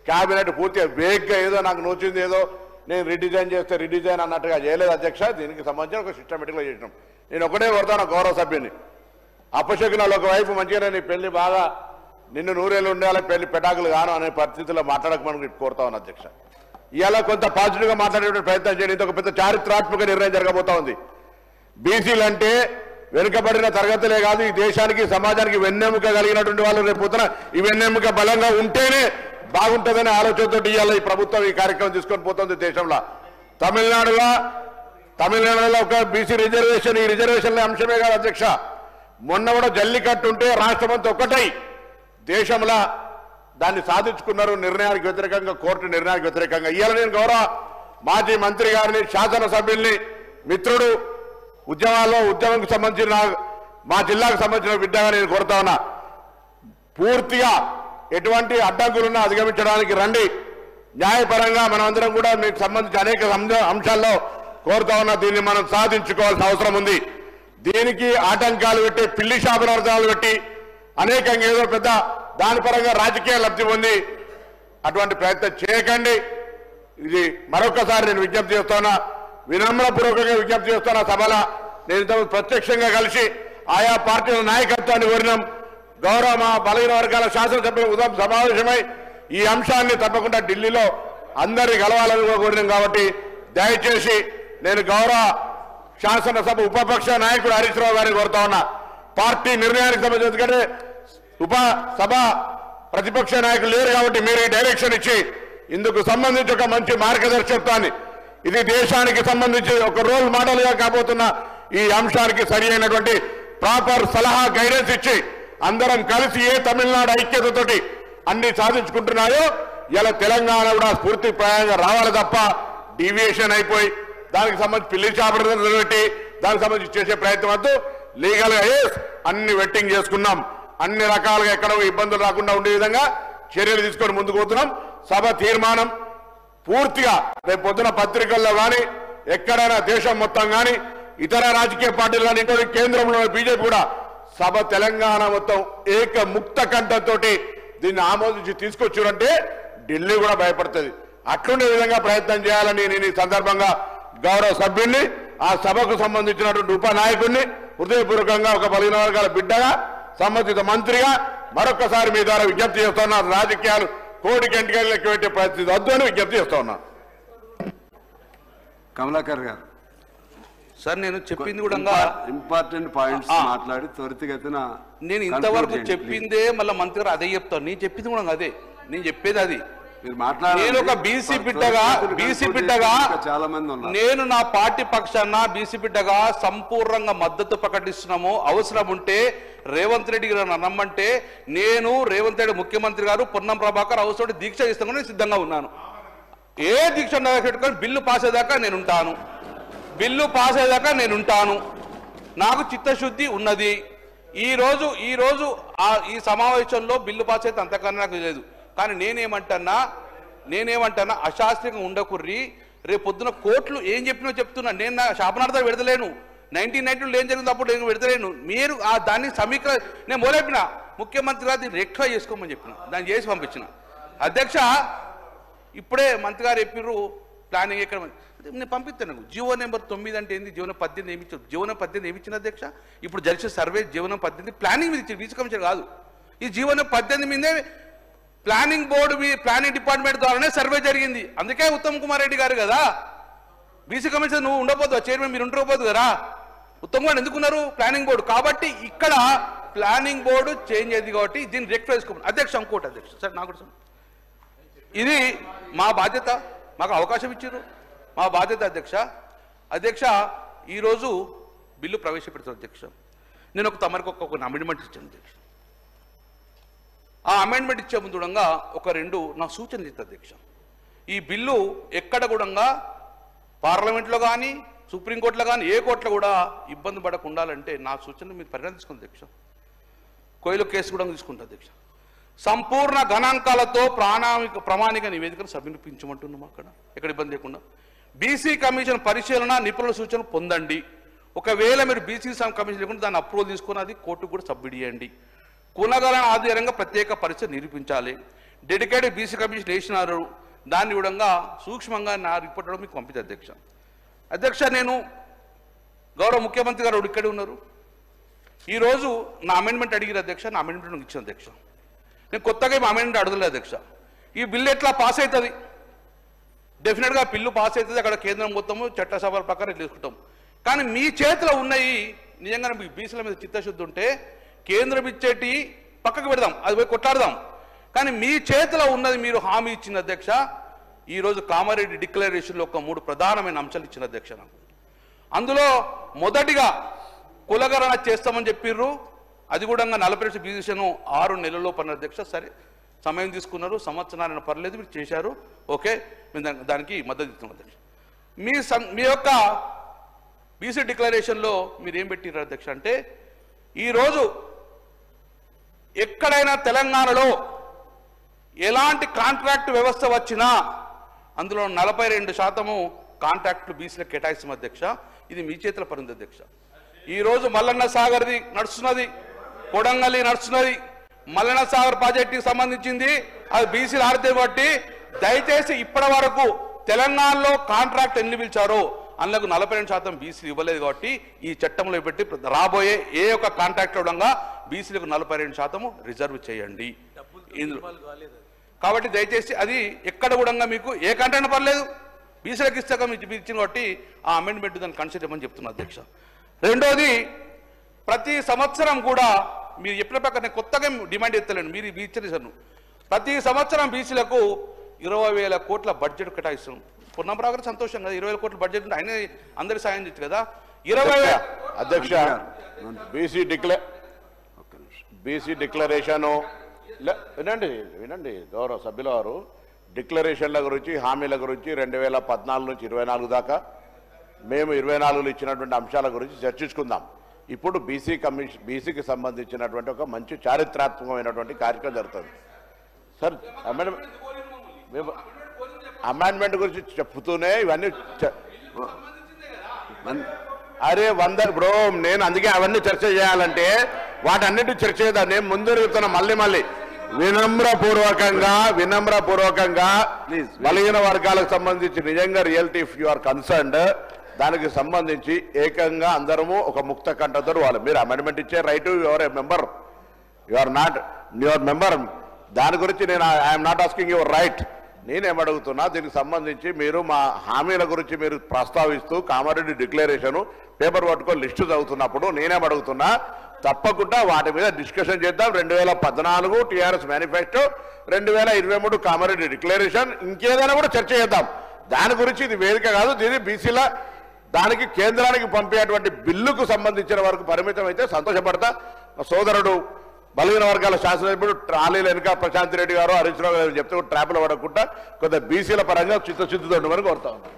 క్యాబినెట్ పూర్తిగా వేగ్గా ఏదో నాకు నోచింది ఏదో నేను రిడిజైన్ చేస్తే రిడిజైన్ అన్నట్టుగా చేయలేదు అధ్యక్ష. దీనికి సంబంధించిన ఒక సిస్టమేటిక్గా చేసినాం. నేను ఒకటే కోరుతాను గౌరవ సభ్యుని, అపశకునాలు ఒకవైపు మంచిగానే నీ పెళ్లి బాగా నిన్ను నూరేళ్ళు ఉండాలి, పెళ్లి పెటాకులు కాను అనే పరిస్థితుల్లో మాట్లాడకమని కోరుతా ఉన్నాను అధ్యక్ష. ఇవాళ కొంత పాజిటివ్గా మాట్లాడే ప్రయత్నం చేయండి. ఇది ఒక పెద్ద చారిత్రాత్మక నిర్ణయం జరగబోతా ఉంది. బీసీలు అంటే వెనుకబడిన తరగతులే కాదు, ఈ దేశానికి సమాజానికి వెన్నెముక కలిగినటువంటి వాళ్ళు రేపు పొద్దున ఈ వెన్నెముక బలంగా ఉంటేనే బాగుంటుందనే ఆలోచనతో ఇవాళ ఈ ప్రభుత్వం ఈ కార్యక్రమం తీసుకొని పోతుంది దేశంలో. తమిళనాడులో ఒక బీసీ రిజర్వేషన్, ఈ రిజర్వేషన్ల అంశమే కాదు అధ్యక్ష. మొన్న కూడా జల్లికట్టు ఉంటే రాష్ట్రమంతా ఒక్కటై దేశంలో దాన్ని సాధించుకున్నారు నిర్ణయానికి వ్యతిరేకంగా, కోర్టు నిర్ణయానికి వ్యతిరేకంగా. ఇవాళ నేను గౌరవ మాజీ మంత్రి గారిని, శాసనసభ్యుల్ని, మిత్రుడు ఉద్యమంకి సంబంధించిన మా జిల్లాకు సంబంధించిన బిడ్డగా నేను కోరుతా ఉన్నా, పూర్తిగా ఎటువంటి అడ్డంకులున్నా అధిగమించడానికి రండి. న్యాయపరంగా మనమందరం కూడా మీకు సంబంధించి అనేక అంశాల్లో కోరుతా ఉన్నా. దీన్ని మనం సాధించుకోవాల్సిన అవసరం ఉంది. దీనికి ఆటంకాలు పెట్టి, పిల్లి శాపనార్థాలు పెట్టి అనేకంగా ఏదో పెద్ద దాని పరంగా రాజకీయ లబ్ధి పొంది అటువంటి ప్రయత్నం చేయకండి. ఇది మరొకసారి నేను విజ్ఞప్తి చేస్తున్నా, వినమ్రపూర్వకంగా విజ్ఞప్తి చేస్తున్నా. సభలో నేను ఇంతకుముందు ప్రత్యక్షంగా కలిసి ఆయా పార్టీల నాయకత్వాన్ని కోరినాం. గౌరవ మా బలహీన వర్గాల శాసనసభ్యులు ఉదయం సమావేశమై ఈ అంశాన్ని తప్పకుండా ఢిల్లీలో అందరినీ కలవాలని కూడా కోరినాం. కాబట్టి దయచేసి నేను గౌరవ శాసనసభ ఉపపక్ష నాయకుడు హరీష్ రావు గారిని కోరుతా ఉన్నా, పార్టీ నిర్ణయానికి సంబంధించి, ఎందుకంటే ఉపసభ ప్రతిపక్ష నాయకులు లేరు కాబట్టి మీరు ఈ డైరెక్షన్ ఇచ్చి ఇందుకు సంబంధించి ఒక మంచి మార్గదర్శకత్వాన్ని, ఇది దేశానికి సంబంధించి ఒక రోల్ మోడల్గా కాబోతున్న ఈ అంశానికి సరి అయినటువంటి ప్రాపర్ సలహా గైడెన్స్ ఇచ్చి అందరం కలిసి ఏ తమిళనాడు ఐక్యతతోటి అన్ని సాధించుకుంటున్నాయో ఇలా తెలంగాణ కూడా స్ఫూర్తిప్రాయంగా రావాలి తప్ప డీవియేషన్ అయిపోయి దానికి సంబంధించి పిల్లి చాపడం పెట్టి దానికి సంబంధించి చేసే ప్రయత్నం వద్దు. లీగల్గా అన్ని వెట్టింగ్ చేసుకున్నాం, అన్ని రకాలుగా ఎక్కడ ఇబ్బందులు రాకుండా ఉండే విధంగా చర్యలు తీసుకొని ముందుకు పోతున్నాం. సభ తీర్మానం పూర్తిగా రేపు పొద్దున పత్రికల్లో కానీ ఎక్కడైనా దేశం మొత్తం కానీ ఇతర రాజకీయ పార్టీలు కానీ ఇంకో కేంద్రంలో బీజేపీ కూడా సభ తెలంగాణ మొత్తం ముక్త కంఠంతో దీన్ని ఆమోదించి తీసుకొచ్చారంటే ఢిల్లీ కూడా భయపడుతుంది. అట్లుండే విధంగా ప్రయత్నం చేయాలని నేను ఈ సందర్భంగా గౌరవ సభ్యుల్ని, ఆ సభకు సంబంధించినటువంటి ఉపనాయకుడిని హృదయపూర్వకంగా ఒక బలహీన వర్గాల బిడ్డగా, సంబంధిత మంత్రిగా మరొకసారి మీ ద్వారా విజ్ఞప్తి చేస్తున్నారు. రాజకీయాలు కోటి గంటలు లెక్క పెట్టే పరిస్థితి వద్దు అని విజ్ఞప్తి చేస్తా ఉన్నా. కమలాకర్ గారు సార్, నేను చెప్పింది కూడా ఇంపార్టెంట్ పాయింట్స్ మాట్లాడి త్వరితగతిన నేను ఇంతవరకు చెప్పిందే మళ్ళీ మంత్రి గారు అదే చెప్తాను. నేను చెప్పింది కూడా అదే, నేను చెప్పేది అది. నేను ఒక బీసీ బిడ్డగా చాలా మంది ఉన్నారు. నేను నా పార్టీ పక్షాన బీసీ బిడ్డగా సంపూర్ణంగా మద్దతు ప్రకటిస్తున్నాము. అవసరం ఉంటే రేవంత్ రెడ్డి గారు నమ్మంటే నేను రేవంత్ రెడ్డి ముఖ్యమంత్రి గారు పొన్నం ప్రభాకర్ అవసరం దీక్ష చేస్తాను, నేను సిద్ధంగా ఉన్నాను. ఏ దీక్ష పెట్టుకొని బిల్లు పాస్ అయ్యేదాకా నేనుంటాను. నాకు చిత్తశుద్ధి ఉన్నది. ఈ రోజు ఈ సమావేశంలో బిల్లు పాస్ అయితే అంతకన్నా నాకు లేదు. కానీ నేనేమంటున్నా అశాస్త్రీయంగా ఉండకుర్రి. రేపు పొద్దున కోర్టులు ఏం చెప్పినో చెప్తున్నా. నేను నా శాపనార్థాలు పెడతలేను. 1990లో ఏం జరిగింది అప్పుడు నేను పెడతలేను. మీరు దాన్ని నేను మొదలెప్పిన ముఖ్యమంత్రి గారు దీన్ని రెక్టిఫై చేసుకోమని చెప్పిన, దాన్ని చేసి పంపించిన. అధ్యక్ష, ఇప్పుడే మంత్రి గారు చెప్పిర్రు ప్లానింగ్ ఎక్కడ, నేను పంపిస్తాను. జీవో నెంబర్ 9 అంటే ఏంది, జీవనం 18 ఏమి ఇచ్చారు? జీవనం 18 ఏమి ఇచ్చిన అధ్యక్ష? ఇప్పుడు జరిగే సర్వే జీవనం 18 ప్లానింగ్ మీద ఇచ్చారు, బీసీ కమిషన్ కాదు. ఈ జీవనం 18 మీదే ప్లానింగ్ బోర్డు ప్లానింగ్ డిపార్ట్మెంట్ ద్వారానే సర్వే జరిగింది. అందుకే ఉత్తమ్ కుమార్ రెడ్డి గారు కదా బీసీ కమిషన్, నువ్వు ఉండకపోదు చైర్మన్, మీరు ఉండకపోదు కదా. ఉత్తమ్ కుమార్ ఎందుకున్నారు ప్లానింగ్ బోర్డు. కాబట్టి ఇక్కడ ప్లానింగ్ బోర్డు చేంజ్ అయింది కాబట్టి దీన్ని రెక్టిఫై చేసుకోమని. అధ్యక్ష, ఇంకోటి అధ్యక్ష సార్, నాకు ఇది మా బాధ్యత, మాకు అవకాశం ఇచ్చారు, మా బాధ్యత అధ్యక్ష. ఈరోజు బిల్లు ప్రవేశపెడతారు అధ్యక్ష. నేను తమరికి ఒక అమెండ్మెంట్ ఇచ్చాను అధ్యక్ష. ఆ అమెండ్మెంట్ ఇచ్చే ముందు ఒక 2 నా సూచనలు ఇస్తా అధ్యక్ష. ఈ బిల్లు ఎక్కడ కూడా పార్లమెంట్లో కానీ సుప్రీంకోర్టులో కానీ ఏ కోర్టులో కూడా ఇబ్బంది పడకుండా ఉండాలంటే నా సూచన మీరు పరిగణ తీసుకుంది అధ్యక్ష. కోయిల కేసు కూడా తీసుకుంటా అధ్యక్ష. సంపూర్ణ గణాంకాలతో ప్రామాణిక నివేదికను సమర్పించమంటున్నాం. అక్కడ ఎక్కడ ఇబ్బంది లేకుండా బీసీ కమిషన్ పరిశీలన నిపుణుల సూచన పొందండి. ఒకవేళ మీరు బీసీ కమిషన్ లేకుండా దాన్ని అప్రూవల్ తీసుకుని అది కోర్టుకు కూడా సబ్మిట్ చేయండి. కులగణన ఆధారంగా ప్రత్యేక పరిస్థితి నిరూపించాలి. డెడికేటెడ్ బీసీ కమిషన్ వేసినారు, దాన్ని కూడా సూక్ష్మంగా నా రిపోర్ట్ మీకు పంపించారు అధ్యక్ష. అధ్యక్ష, నేను గౌరవ ముఖ్యమంత్రి గారు ఇక్కడే ఉన్నారు. ఈరోజు నా అమెండ్మెంట్ అడిగిన అధ్యక్ష, నా అమెండ్మెంట్ ఇచ్చిన అధ్యక్ష. నేను కొత్తగా ఏమి అమెండ్మెంట్ అడగలేదు అధ్యక్ష. ఈ బిల్లు ఎట్లా పాస్ అవుతుంది? డెఫినెట్గా బిల్లు పాస్ అవుతుంది. అక్కడ కేంద్రం మొత్తము చట్టసభల ప్రకారం తీసుకుంటాం. కానీ మీ చేతిలో ఉన్నాయి నిజంగా మీ బీసీల మీద చిత్తశుద్ధి ఉంటే కేంద్రం ఇచ్చేటి పక్కకు పెడదాం, అది పోయి కొట్లాడదాం. కానీ మీ చేతిలో ఉన్నది మీరు హామీ ఇచ్చిన అధ్యక్ష. ఈరోజు కామారెడ్డి డిక్లరేషన్లో ఒక 3 ప్రధానమైన అంశాలు ఇచ్చిన అధ్యక్ష. నాకు అందులో మొదటిగా కులగణన చేస్తామని చెప్పిర్రు. అది కూడా 40% బీసీను 6 నెలల్లో పడిన అధ్యక్ష. సరే, సమయం తీసుకున్నారు, సంవత్సరాన్ని పర్లేదు, మీరు చేశారు, ఓకే, మేము దానికి మద్దతు ఇస్తున్నాం అధ్యక్ష. మీ యొక్క బీసీ డిక్లరేషన్లో మీరు ఏం పెట్టిర్రు అధ్యక్ష అంటే, ఈరోజు ఎక్కడైనా తెలంగాణలో ఎలాంటి కాంట్రాక్ట్ వ్యవస్థ వచ్చినా అందులో 42% కాంట్రాక్టులు బీసీలకు కేటాయిస్తాం అధ్యక్ష. ఇది మీ చేతుల పరింది అధ్యక్ష. ఈరోజు మల్లన్న సాగర్ది నడుస్తున్నది, కొడంగల్లి నడుస్తున్నది. మల్లన్న సాగర్ ప్రాజెక్టుకి సంబంధించింది అది బీసీలు ఆడితే బట్టి దయచేసి ఇప్పటి వరకు తెలంగాణలో కాంట్రాక్ట్ ఎన్ని పిలిచారో అందులో 42% బీసీలు ఇవ్వలేదు. కాబట్టి ఈ చట్టంలో పెట్టి రాబోయే ఏ ఒక్క కాంట్రాక్ట్ ఉండగా బీసీలకు 42% రిజర్వ్ చేయండి ఇందులో. కాబట్టి దయచేసి అది ఎక్కడ కూడా మీకు ఏ కాంట్రాక్ట్ పర్లేదు, బీసీలకు ఇస్తాక మీరు ఇచ్చిన కాబట్టి ఆ అమెండ్మెంట్ దాన్ని కన్సిడర్ చేయమని చెప్తున్నా అధ్యక్ష. రెండోది, ప్రతి సంవత్సరం కూడా మీరు చెప్పిన ప్రకారం నేను కొత్తగా డిమాండ్ ఎత్తలేను, మీరు ఇచ్చేసాను. ప్రతి సంవత్సరం బీసీలకు 20,000 కోట్ల బడ్జెట్ కేటాయిస్తున్నాం. పొన్నంరావు గారు సంతోషం కదా, 20,000 కోట్ల బడ్జెట్ ఉంటే ఆయన అందరి సాయం చేయొచ్చు కదా. 20,000 అధ్యక్ష, బీసీ డిక్లరేషను వినండి గౌరవ సభ్యుల వారు. డిక్లరేషన్ల గురించి, హామీల గురించి 2014 నుంచి 24 దాకా మేము 24లో ఇచ్చినటువంటి అంశాల గురించి చర్చించుకుందాం. ఇప్పుడు బీసీకి సంబంధించినటువంటి ఒక మంచి చారిత్రాత్మకమైనటువంటి కార్యక్రమం జరుగుతుంది. సార్, అమెండ్మెంట్ గురించి చెప్తూనే ఇవన్నీ అరే 100 బ్రో, నేను అందుకే అవన్నీ చర్చ చేయాలంటే వాటన్నిటి చర్చ చేద్దాం. నేను ముందు చెప్తున్నా మళ్ళీ వినమ్రపూర్వకంగా బలహీన వర్గాలకు సంబంధించి నిజంగా reality if you are concerned దానికి సంబంధించి ఏకంగా అందరము ఒక ముక్త కంఠతో వాళ్ళు మీరు అమెండ్మెంట్ ఇచ్చే right, your a member, your not your member. దాని గురించి నేను I'm not asking your right. నేనేమడుగుతున్నా, దీనికి సంబంధించి మీరు మా హామీల గురించి మీరు ప్రస్తావిస్తూ కామారెడ్డి డిక్లరేషన్ పేపర్ పట్టుకొని లిస్టు చదువుతున్నప్పుడు నేనేమడుగుతున్నా, తప్పకుండా వాటి మీద డిస్కషన్ చేద్దాం. 2014 టీఆర్ఎస్ మేనిఫెస్టో, 2023 కామారెడ్డి డిక్లరేషన్, ఇంకేదైనా కూడా చర్చ చేద్దాం. దాని గురించి ఇది వేదిక కాదు. దీని బీసీల దానికి కేంద్రానికి పంపేటువంటి బిల్లుకు సంబంధించిన వరకు పరిమితం అయితే సంతోషపడతా. సోదరుడు బలహీన వర్గాల శాసనసభ్యుడు ట్రాలీల వెనుక ప్రశాంత్ రెడ్డి గారు, హరీష్ రావు గారు చెప్తూ ట్రాప్లో పడకుండా కొంత బీసీల పరంగా చిత్తశుద్ధితో ఉండమని కోరుతా ఉన్నాను.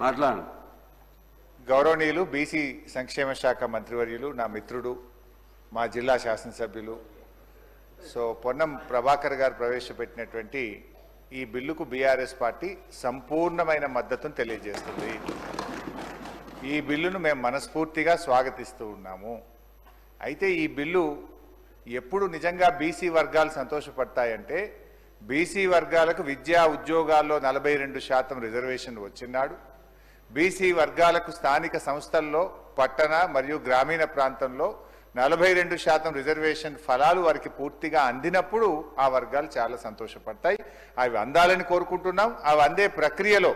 మాట్లాడండి. గౌరవనీయులు బీసీ సంక్షేమ శాఖ మంత్రివర్యులు, నా మిత్రుడు, మా జిల్లా శాసనసభ్యులు పొన్నం ప్రభాకర్ గారు ప్రవేశపెట్టినటువంటి ఈ బిల్లుకు బీఆర్ఎస్ పార్టీ సంపూర్ణమైన మద్దతును తెలియజేస్తుంది. ఈ బిల్లును మేము మనస్ఫూర్తిగా స్వాగతిస్తూ ఉన్నాము. అయితే ఈ బిల్లు ఎప్పుడు నిజంగా బీసీ వర్గాలు సంతోషపడతాయంటే, బీసీ వర్గాలకు విద్యా ఉద్యోగాల్లో 42% రిజర్వేషన్ వచ్చినాడు, బీసీ వర్గాలకు స్థానిక సంస్థల్లో పట్టణ మరియు గ్రామీణ ప్రాంతంలో 42% రిజర్వేషన్ ఫలాలు వారికి పూర్తిగా అందినప్పుడు ఆ వర్గాలు చాలా సంతోషపడతాయి. అవి అందాలని కోరుకుంటున్నాం. అవి అందే ప్రక్రియలో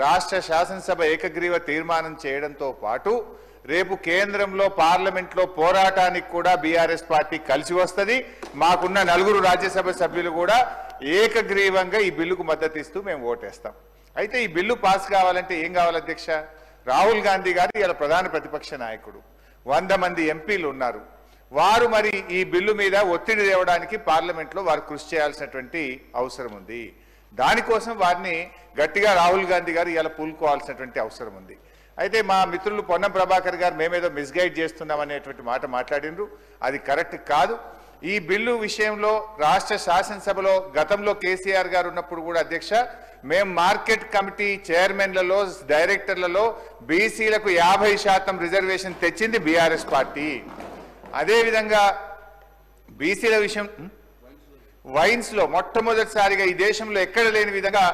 రాష్ట్ర శాసనసభ ఏకగ్రీవ తీర్మానం చేయడంతో పాటు రేపు కేంద్రంలో పార్లమెంట్లో పోరాటానికి కూడా బీఆర్ఎస్ పార్టీ కలిసి వస్తుంది. మాకున్న 4 రాజ్యసభ సభ్యులు కూడా ఏకగ్రీవంగా ఈ బిల్లుకు మద్దతు ఇస్తూ మేము ఓటేస్తాం. అయితే ఈ బిల్లు పాస్ కావాలంటే ఏం కావాలి అధ్యక్ష? రాహుల్ గాంధీ గారు ఇలా ప్రధాన ప్రతిపక్ష నాయకుడు, 100 మంది ఎంపీలు ఉన్నారు, వారు మరి ఈ బిల్లు మీద ఒత్తిడి తేవడానికి పార్లమెంట్లో వారు కృషి చేయాల్సినటువంటి అవసరం ఉంది. దానికోసం వారిని గట్టిగా రాహుల్ గాంధీ గారు ఇలా పూనుకోవాల్సినటువంటి అవసరం ఉంది. అయితే మా మిత్రులు పొన్నం ప్రభాకర్ గారు మేమేదో మిస్గైడ్ చేస్తున్నాం అనేటువంటి మాట మాట్లాడినరు. అది కరెక్ట్ కాదు. ఈ బిల్లు విషయంలో రాష్ట్ర శాసనసభలో గతంలో కేసీఆర్ గారు ఉన్నప్పుడు కూడా అధ్యక్ష మేము మార్కెట్ కమిటీ చైర్మన్లలో డైరెక్టర్లలో బీసీలకు 50% రిజర్వేషన్ తెచ్చింది బీఆర్ఎస్ పార్టీ. అదేవిధంగా బీసీల విషయం వైన్స్ లో మొట్టమొదటిసారిగా ఈ దేశంలో ఎక్కడ లేని విధంగా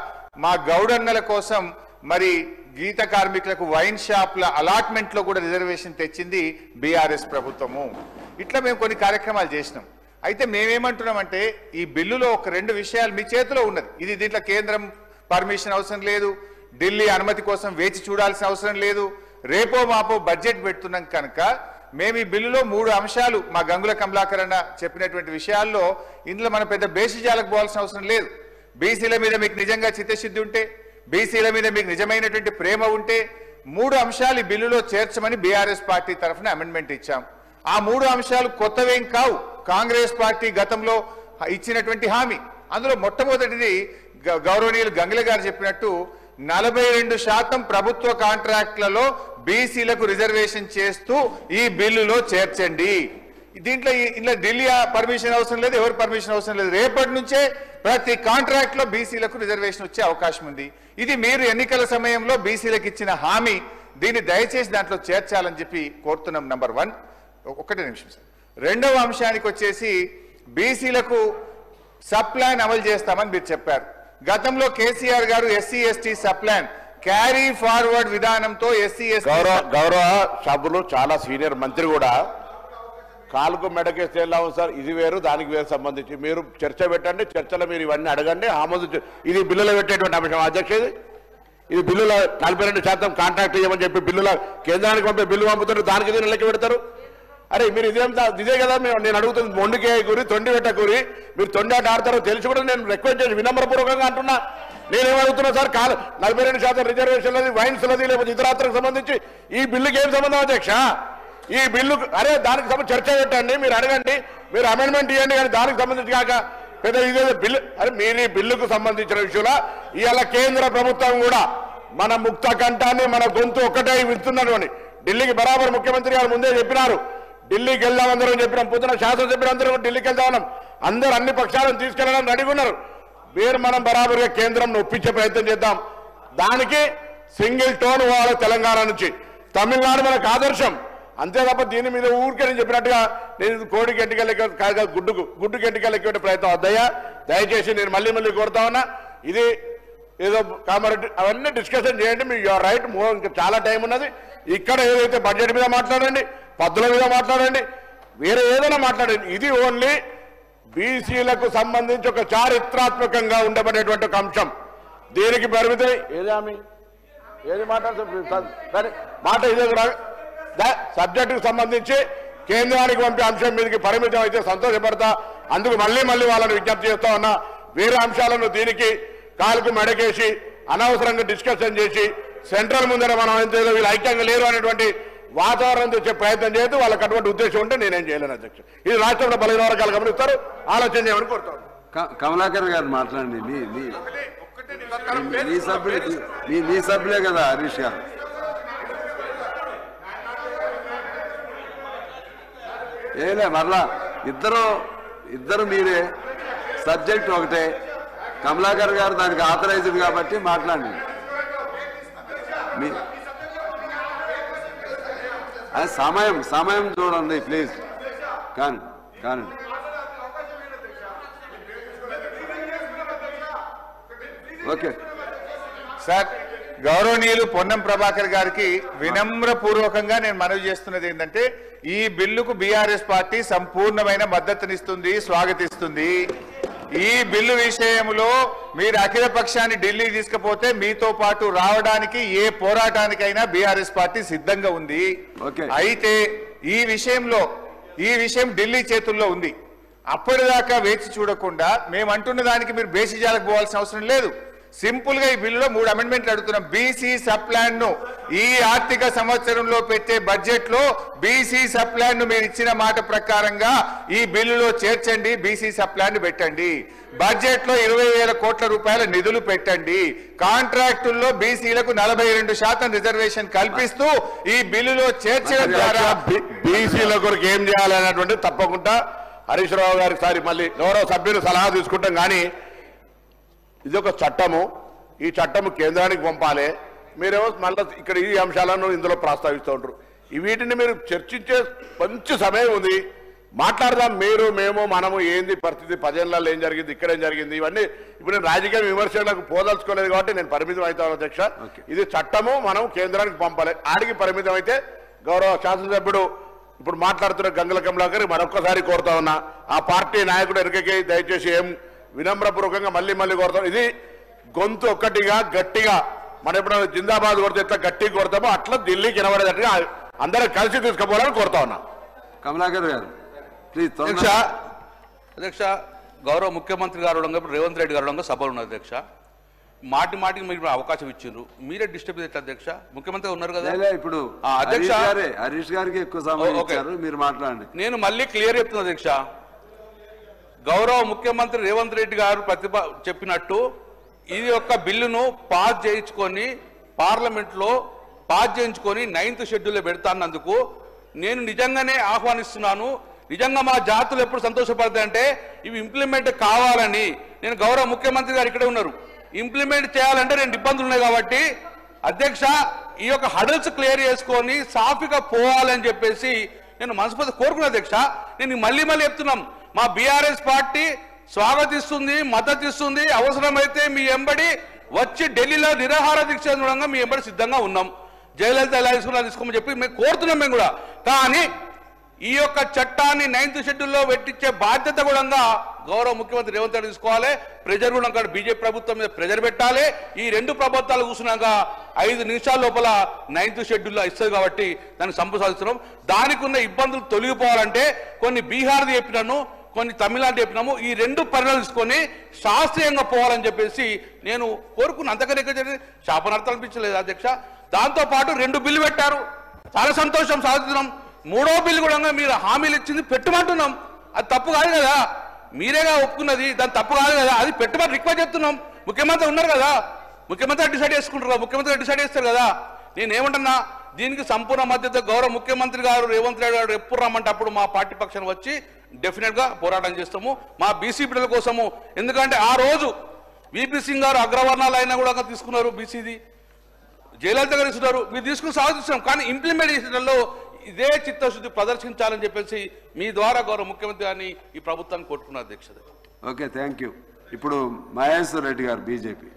మా గౌడన్నల కోసం మరి గీత కార్మికులకు వైన్ షాప్ల అలాట్మెంట్ లో కూడా రిజర్వేషన్ తెచ్చింది బీఆర్ఎస్ ప్రభుత్వము. ఇట్లా మేము కొన్ని కార్యక్రమాలు చేసినాం. అయితే మేమేమంటున్నామంటే ఈ బిల్లులో ఒక 2 విషయాలు మీ చేతిలో ఉన్నది. ఇది దీంట్లో కేంద్రం పర్మిషన్ అవసరం లేదు, ఢిల్లీ అనుమతి కోసం వేచి చూడాల్సిన అవసరం లేదు. రేపో మాపో బడ్జెట్ పెడుతున్నాం కనుక మేము ఈ బిల్లులో 3 అంశాలు మా గంగుల కమలాకర్ అన్న చెప్పినటువంటి విషయాల్లో ఇందులో మన పెద్ద బేసిజాలకు పోవాల్సిన అవసరం లేదు. బీసీల మీద మీకు నిజంగా చిత్తశుద్ధి ఉంటే, బీసీల మీద మీకు నిజమైనటువంటి ప్రేమ ఉంటే 3 అంశాలు ఈ బిల్లులో చేర్చమని బీఆర్ఎస్ పార్టీ తరఫున అమెండ్మెంట్ ఇచ్చాం. ఆ 3 అంశాలు కొత్తవేం కావు. కాంగ్రెస్ పార్టీ గతంలో ఇచ్చినటువంటి హామీ. అందులో మొట్టమొదటిది గౌరవనీయులు గంగుల గారు చెప్పినట్టు 42% ప్రభుత్వ కాంట్రాక్ట్లలో బీసీలకు రిజర్వేషన్ చేస్తూ ఈ బిల్లులో చేర్చండి. దీంట్లో ఇలా ఢిల్లీ పర్మిషన్ అవసరం లేదు, ఎవరు పర్మిషన్ అవసరం లేదు. రేపటి నుంచే ప్రతి కాంట్రాక్ట్ లో బీసీలకు రిజర్వేషన్ వచ్చే అవకాశం ఉంది. ఇది మీరు ఎన్నికల సమయంలో బీసీలకు ఇచ్చిన హామీ. దీన్ని దయచేసి దాంట్లో చేర్చాలని చెప్పి కోరుతున్నాం. నంబర్ 1. ఒకటే నిమిషం సార్. రెండవ అంశానికి వచ్చేసి బీసీలకు సప్లాన్ అమలు చేస్తామని మీరు చెప్పారు. గతంలో కేసీఆర్ గారు SC ST subplan carry forward విధానంతో ఎస్సీ ఎస్టీ గౌరవ సభ్యులు చాలా సీనియర్ మంత్రి కూడా కాలుకు మెడకేస్తే ఎలా ఉంది సార్, ఇది వేరు దానికి వేరు సంబంధించి మీరు చర్చ పెట్టండి. చర్చలో మీరు ఇవన్నీ అడగండి. ఆమోదించు. ఇది బిల్లులో పెట్టేటువంటి అంశం అధ్యక్ష. ఇది బిల్లులో 42% కాంట్రాక్ట్ ఇవ్వమని చెప్పి బిల్లులో కేంద్రానికి పంపే బిల్లు పంపుతారు. దానికి దీన్ని లెక్క పెడతారు. అరే మీరు ఇదే కదా నేను అడుగుతుంది. మొండికే కూరి తొండి పెట్ట కూరి మీరు తొండి ఆట ఆడతారో తెలిసి కూడా నేను రిక్వెస్ట్ చేసి వినమ్రపూర్వకంగా అంటున్నా. నేనేమడుగుతున్నా సార్, 42% రిజర్వేషన్లది, వైన్స్లది, లేకపోతే ఇతరాత్రకు సంబంధించి ఈ బిల్లుకి ఏం సంబంధం అధ్యక్ష? ఈ బిల్లు అరే దానికి సంబంధించి చర్చ పెట్టండి, మీరు అడగండి, మీరు అమెండ్మెంట్ ఇవ్వండి. కానీ దానికి సంబంధించి కాక పెద్ద ఇదే బిల్లు. అరే మీరు ఈ బిల్లుకు సంబంధించిన విషయంలో ఇవాళ కేంద్ర ప్రభుత్వం కూడా మన ముక్త కంఠాన్ని మన గొంతు ఒక్కటే వింటున్నటువంటి ఢిల్లీకి బరాబర్ ముఖ్యమంత్రి గారు ముందే చెప్పినారు. ఢిల్లీకి వెళ్దాం అందరం చెప్పినాం. పొద్దున శాసనసభ్యులు అందరూ ఢిల్లీకి వెళ్దామన్నాం. అందరూ అన్ని పక్షాలను తీసుకెళ్లడానికి రెడీగా ఉన్నారు. మీరు మనం బరాబర్గా కేంద్రం ఒప్పించే ప్రయత్నం చేద్దాం. దానికి సింగిల్ టోన్ పోవాలి తెలంగాణ నుంచి. తమిళనాడు మనకు ఆదర్శం. అంతే తప్ప దీని మీద ఊరికే నేను చెప్పినట్టుగా నేను కోడికి ఎంటికలెక్క గుడ్డుకి ఎంటికలెక్కే ప్రయత్నం వద్దయ్యా. దయచేసి నేను మళ్ళీ కోరుతా ఉన్నా. ఇది ఏదో కామారెడ్డి అవన్నీ డిస్కషన్ చేయండి. Me your right. ఇంకా చాలా టైం ఉన్నది. ఇక్కడ ఏదైతే బడ్జెట్ మీద మాట్లాడండి, పద్దుల మీద మాట్లాడండి, వేరే ఏదైనా మాట్లాడండి. ఇది ఓన్లీ బీసీలకు సంబంధించి ఒక చారిత్రాత్మకంగా ఉండబడేటువంటి ఒక అంశం. దీనికి పరిమితమై ఏది మాట్లాడుతుంది మాట ఇదే సబ్జెక్టుకు సంబంధించి కేంద్రానికి పంపే అంశం మీదకి పరిమితం అయితే సంతోషపడతా. అందుకు మళ్ళీ వాళ్ళని విజ్ఞప్తి చేస్తా ఉన్నా. వేరే అంశాలను దీనికి కాలుకు మెడకేసి అనవసరంగా డిస్కషన్ చేసి సెంట్రల్ ముందర మనం ఎంతో వీళ్ళు ఐక్యంగా లేరు అనేటువంటి వాతావరణం తెచ్చే ప్రయత్నం చేయదు. వాళ్ళకి అటువంటి ఉద్దేశం ఉంటే నేనేం చేయలేను అధ్యక్ష. ఇది రాష్ట్రంలో బలహీన వర్గాలు గమనిస్తారు. ఆలోచన చేయమని కోరుతాను. కమలాకర్ గారు మాట్లాడండి. మీ సభ్యులే కదా హరీష్ గారు. ఏలే మరలా ఇద్దరు మీరే, సబ్జెక్ట్ ఒకటే. కమలాకర్ గారు దానికి ఆథరైజ్డ్ కాబట్టి మాట్లాడండి. సమయం చూడండి ప్లీజ్. కానీ ఓకే సార్, గౌరవనీయులు పొన్నం ప్రభాకర్ గారికి వినమ్రపూర్వకంగా నేను మనవి చేస్తున్నది ఏంటంటే ఈ బిల్లుకు బీఆర్ఎస్ పార్టీ సంపూర్ణమైన మద్దతునిస్తుంది, స్వాగతిస్తుంది. ఈ బిల్లు విషయంలో మీరు అఖిల పక్షాన్ని ఢిల్లీకి తీసుకుపోతే మీతో పాటు రావడానికి ఏ పోరాటానికైనా బీఆర్ఎస్ పార్టీ సిద్ధంగా ఉంది. అయితే ఈ విషయం ఢిల్లీ చేతుల్లో ఉంది. అప్పటిదాకా వేచి చూడకుండా మేము అంటున్న దానికి మీరు బేసిజాలకు పోవాల్సిన అవసరం లేదు. సింపుల్ గా ఈ బిల్లులో 3 అమెండ్మెంట్లు అడుగుతున్నాం. బీసీ సబ్ ప్లాన్ ను ఈ ఆర్థిక సంవత్సరంలో పెట్టే బడ్జెట్ లో బీసీ సప్లాన్ ను మీరు ఇచ్చిన మాట ప్రకారంగా ఈ బిల్లులో చేర్చండి, బీసీ సప్లాన్ పెట్టండి. బడ్జెట్ లో 20,000 కోట్ల రూపాయల నిధులు పెట్టండి. కాంట్రాక్టుల్లో బీసీలకు 42% రిజర్వేషన్ కల్పిస్తూ ఈ బిల్లులో చేర్చడం ద్వారా బీసీల కొరకు ఏం చేయాలనేటువంటి తప్పకుండా హరీష్ రావు గారికి సారి మళ్ళీ గౌరవ సభ్యులు సలహా తీసుకుంటాం. కానీ ఇది ఒక చట్టము, ఈ చట్టము కేంద్రానికి పంపాలి. మీరేమో మళ్ళీ ఇక్కడ ఈ అంశాలను ఇందులో ప్రస్తావిస్తూ ఉంటారు. వీటిని మీరు చర్చించే మంచి సమయం ఉంది, మాట్లాడదాం. మీరు మేము మనము ఏంది పరిస్థితి, 10 ఏళ్లలో ఏం జరిగింది, ఇక్కడ ఏం జరిగింది, ఇవన్నీ ఇప్పుడు నేను రాజకీయ విమర్శలకు పోదలుచుకోలేదు కాబట్టి నేను పరిమితం అవుతాను అధ్యక్ష. ఇది చట్టము, మనం కేంద్రానికి పంపాలి. ఆడికి పరిమితం అయితే గౌరవ శాసనసభ్యుడు ఇప్పుడు మాట్లాడుతున్న గంగుల కమలాకర్ మరొక్కసారి కోరుతా ఉన్నా, ఆ పార్టీ నాయకుడు ఎరుకకి దయచేసి ఏం వినమ్రపూర్వకంగా మళ్ళీ కోరుతాం. ఇది గొంతు ఒక్కటిగా గట్టిగా మనం ఎప్పుడైనా జిందాబాద్ కొడితే ఎట్లా గట్టిగా కొడతామో అట్లా ఢిల్లీకి వినబడేటట్టుగా అందరూ కలిసి తీసుకుపోవాలని కోరుతా ఉన్నా. కమలాకర్ గారు ప్లీజ్. అధ్యక్ష, గౌరవ ముఖ్యమంత్రి గారు రేవంత్ రెడ్డి గారు సభలు ఉన్నారు అధ్యక్ష. మాటికి మీరు అవకాశం ఇచ్చిండ్రు, మీరే డిస్టర్బ్ చేస్తారు అధ్యక్ష. ముఖ్యమంత్రి ఉన్నారు కదా ఇప్పుడు అధ్యక్ష, హరీష్ గారికి ఎక్కువ సమయం ఇచ్చారు, మీరు మాట్లాడండి. నేను మళ్ళీ క్లియర్ చెప్తున్నా అధ్యక్ష. గౌరవ ముఖ్యమంత్రి రేవంత్ రెడ్డి గారు చెప్పినట్టు ఇది యొక్క బిల్లును పాస్ చేయించుకొని పార్లమెంట్లో పాస్ చేయించుకొని 9th షెడ్యూల్లో పెడతాన్నందుకు నేను నిజంగానే ఆహ్వానిస్తున్నాను. నిజంగా మా జాతులు ఎప్పుడు సంతోషపడతాయంటే ఇవి ఇంప్లిమెంట్ కావాలని. నేను గౌరవ ముఖ్యమంత్రి గారు ఇక్కడే ఉన్నారు, ఇంప్లిమెంట్ చేయాలంటే 2 ఇబ్బందులు ఉన్నాయి కాబట్టి అధ్యక్ష ఈ యొక్క హడల్స్ క్లియర్ చేసుకొని సాఫీగా పోవాలని చెప్పేసి నేను మనస్ఫూర్తి కోరుకున్నా అధ్యక్ష. నేను మళ్ళీ చెప్తున్నాం, మా బీఆర్ఎస్ పార్టీ స్వాగతిస్తుంది, మద్దతు ఇస్తుంది. అవసరమైతే మీ ఎంబడి వచ్చి ఢిల్లీలో నిరాహార దీక్ష చూడంగా మీ ఎంబడి సిద్ధంగా ఉన్నాం. జయలలిత ఎలా తీసుకోమని చెప్పి మేము కోరుతున్నాం మేము కూడా. కానీ ఈ యొక్క చట్టాన్ని 9th షెడ్యూల్లో పెట్టించే బాధ్యత కూడా గౌరవ ముఖ్యమంత్రి రేవంత్ రెడ్డి తీసుకోవాలి. ప్రెజర్ కూడా బీజేపీ ప్రభుత్వం మీద ప్రెజర్ పెట్టాలి. ఈ 2 ప్రభుత్వాలు కూర్చున్నాక 5 నిమిషాల లోపల 9th షెడ్యూల్లో ఇస్తుంది కాబట్టి దాన్ని సంపాదిస్తున్నాం. దానికి ఉన్న ఇబ్బందులు తొలగిపోవాలంటే కొన్ని బీహార్ది చెప్పినాను, కొన్ని తమిళనాడు చెప్పినాము. ఈ 2 పరిణామాలు తీసుకొని శాస్త్రీయంగా పోవాలని చెప్పేసి నేను కోరుకున్నాను. అంతకనే శాపనార్థం అనిపించలేదు అధ్యక్ష. దాంతోపాటు 2 బిల్లు పెట్టారు, చాలా సంతోషం, సాధిస్తున్నాం. 3వ బిల్లు కూడా మీరు హామీలు ఇచ్చింది పెట్టమంటున్నాం. అది తప్పు కాదు కదా, మీరేగా ఒప్పుకున్నది, దాని తప్పు కాదు కదా, అది పెట్టమని రిక్వెస్ట్ చేస్తున్నాం. ముఖ్యమంత్రి ఉన్నారు కదా, ముఖ్యమంత్రి డిసైడ్ చేసుకుంటారు, ముఖ్యమంత్రి డిసైడ్ చేస్తారు కదా. నేనేమంటున్నా, దీనికి సంపూర్ణ మద్దతు గౌరవ ముఖ్యమంత్రి గారు రేవంత్ రెడ్డి గారు ఎప్పుడు రమ్మంటే అప్పుడు మా పార్టీ పక్షాన్ని వచ్చి డెఫినెట్గా పోరాటం చేస్తాము మా బీసీ బిడ్డల కోసము. ఎందుకంటే ఆ రోజు వీపీ సింగ్ గారు అగ్రవర్ణాలు అయినా కూడా తీసుకున్నారు, బీసీది జయలలిత గారు ఇస్తున్నారు, మీరు తీసుకుని సాధిస్తున్నాం. కానీ ఇంప్లిమెంట్ చేసేటలో ఇదే చిత్తశుద్ధి ప్రదర్శించాలని చెప్పేసి మీ ద్వారా గౌరవ ముఖ్యమంత్రి గారిని ఈ ప్రభుత్వాన్ని కోరుకున్నారు అధ్యక్షత. Okay, thank you. ఇప్పుడు మహేశ్వర్ రెడ్డి గారు బీజేపీ.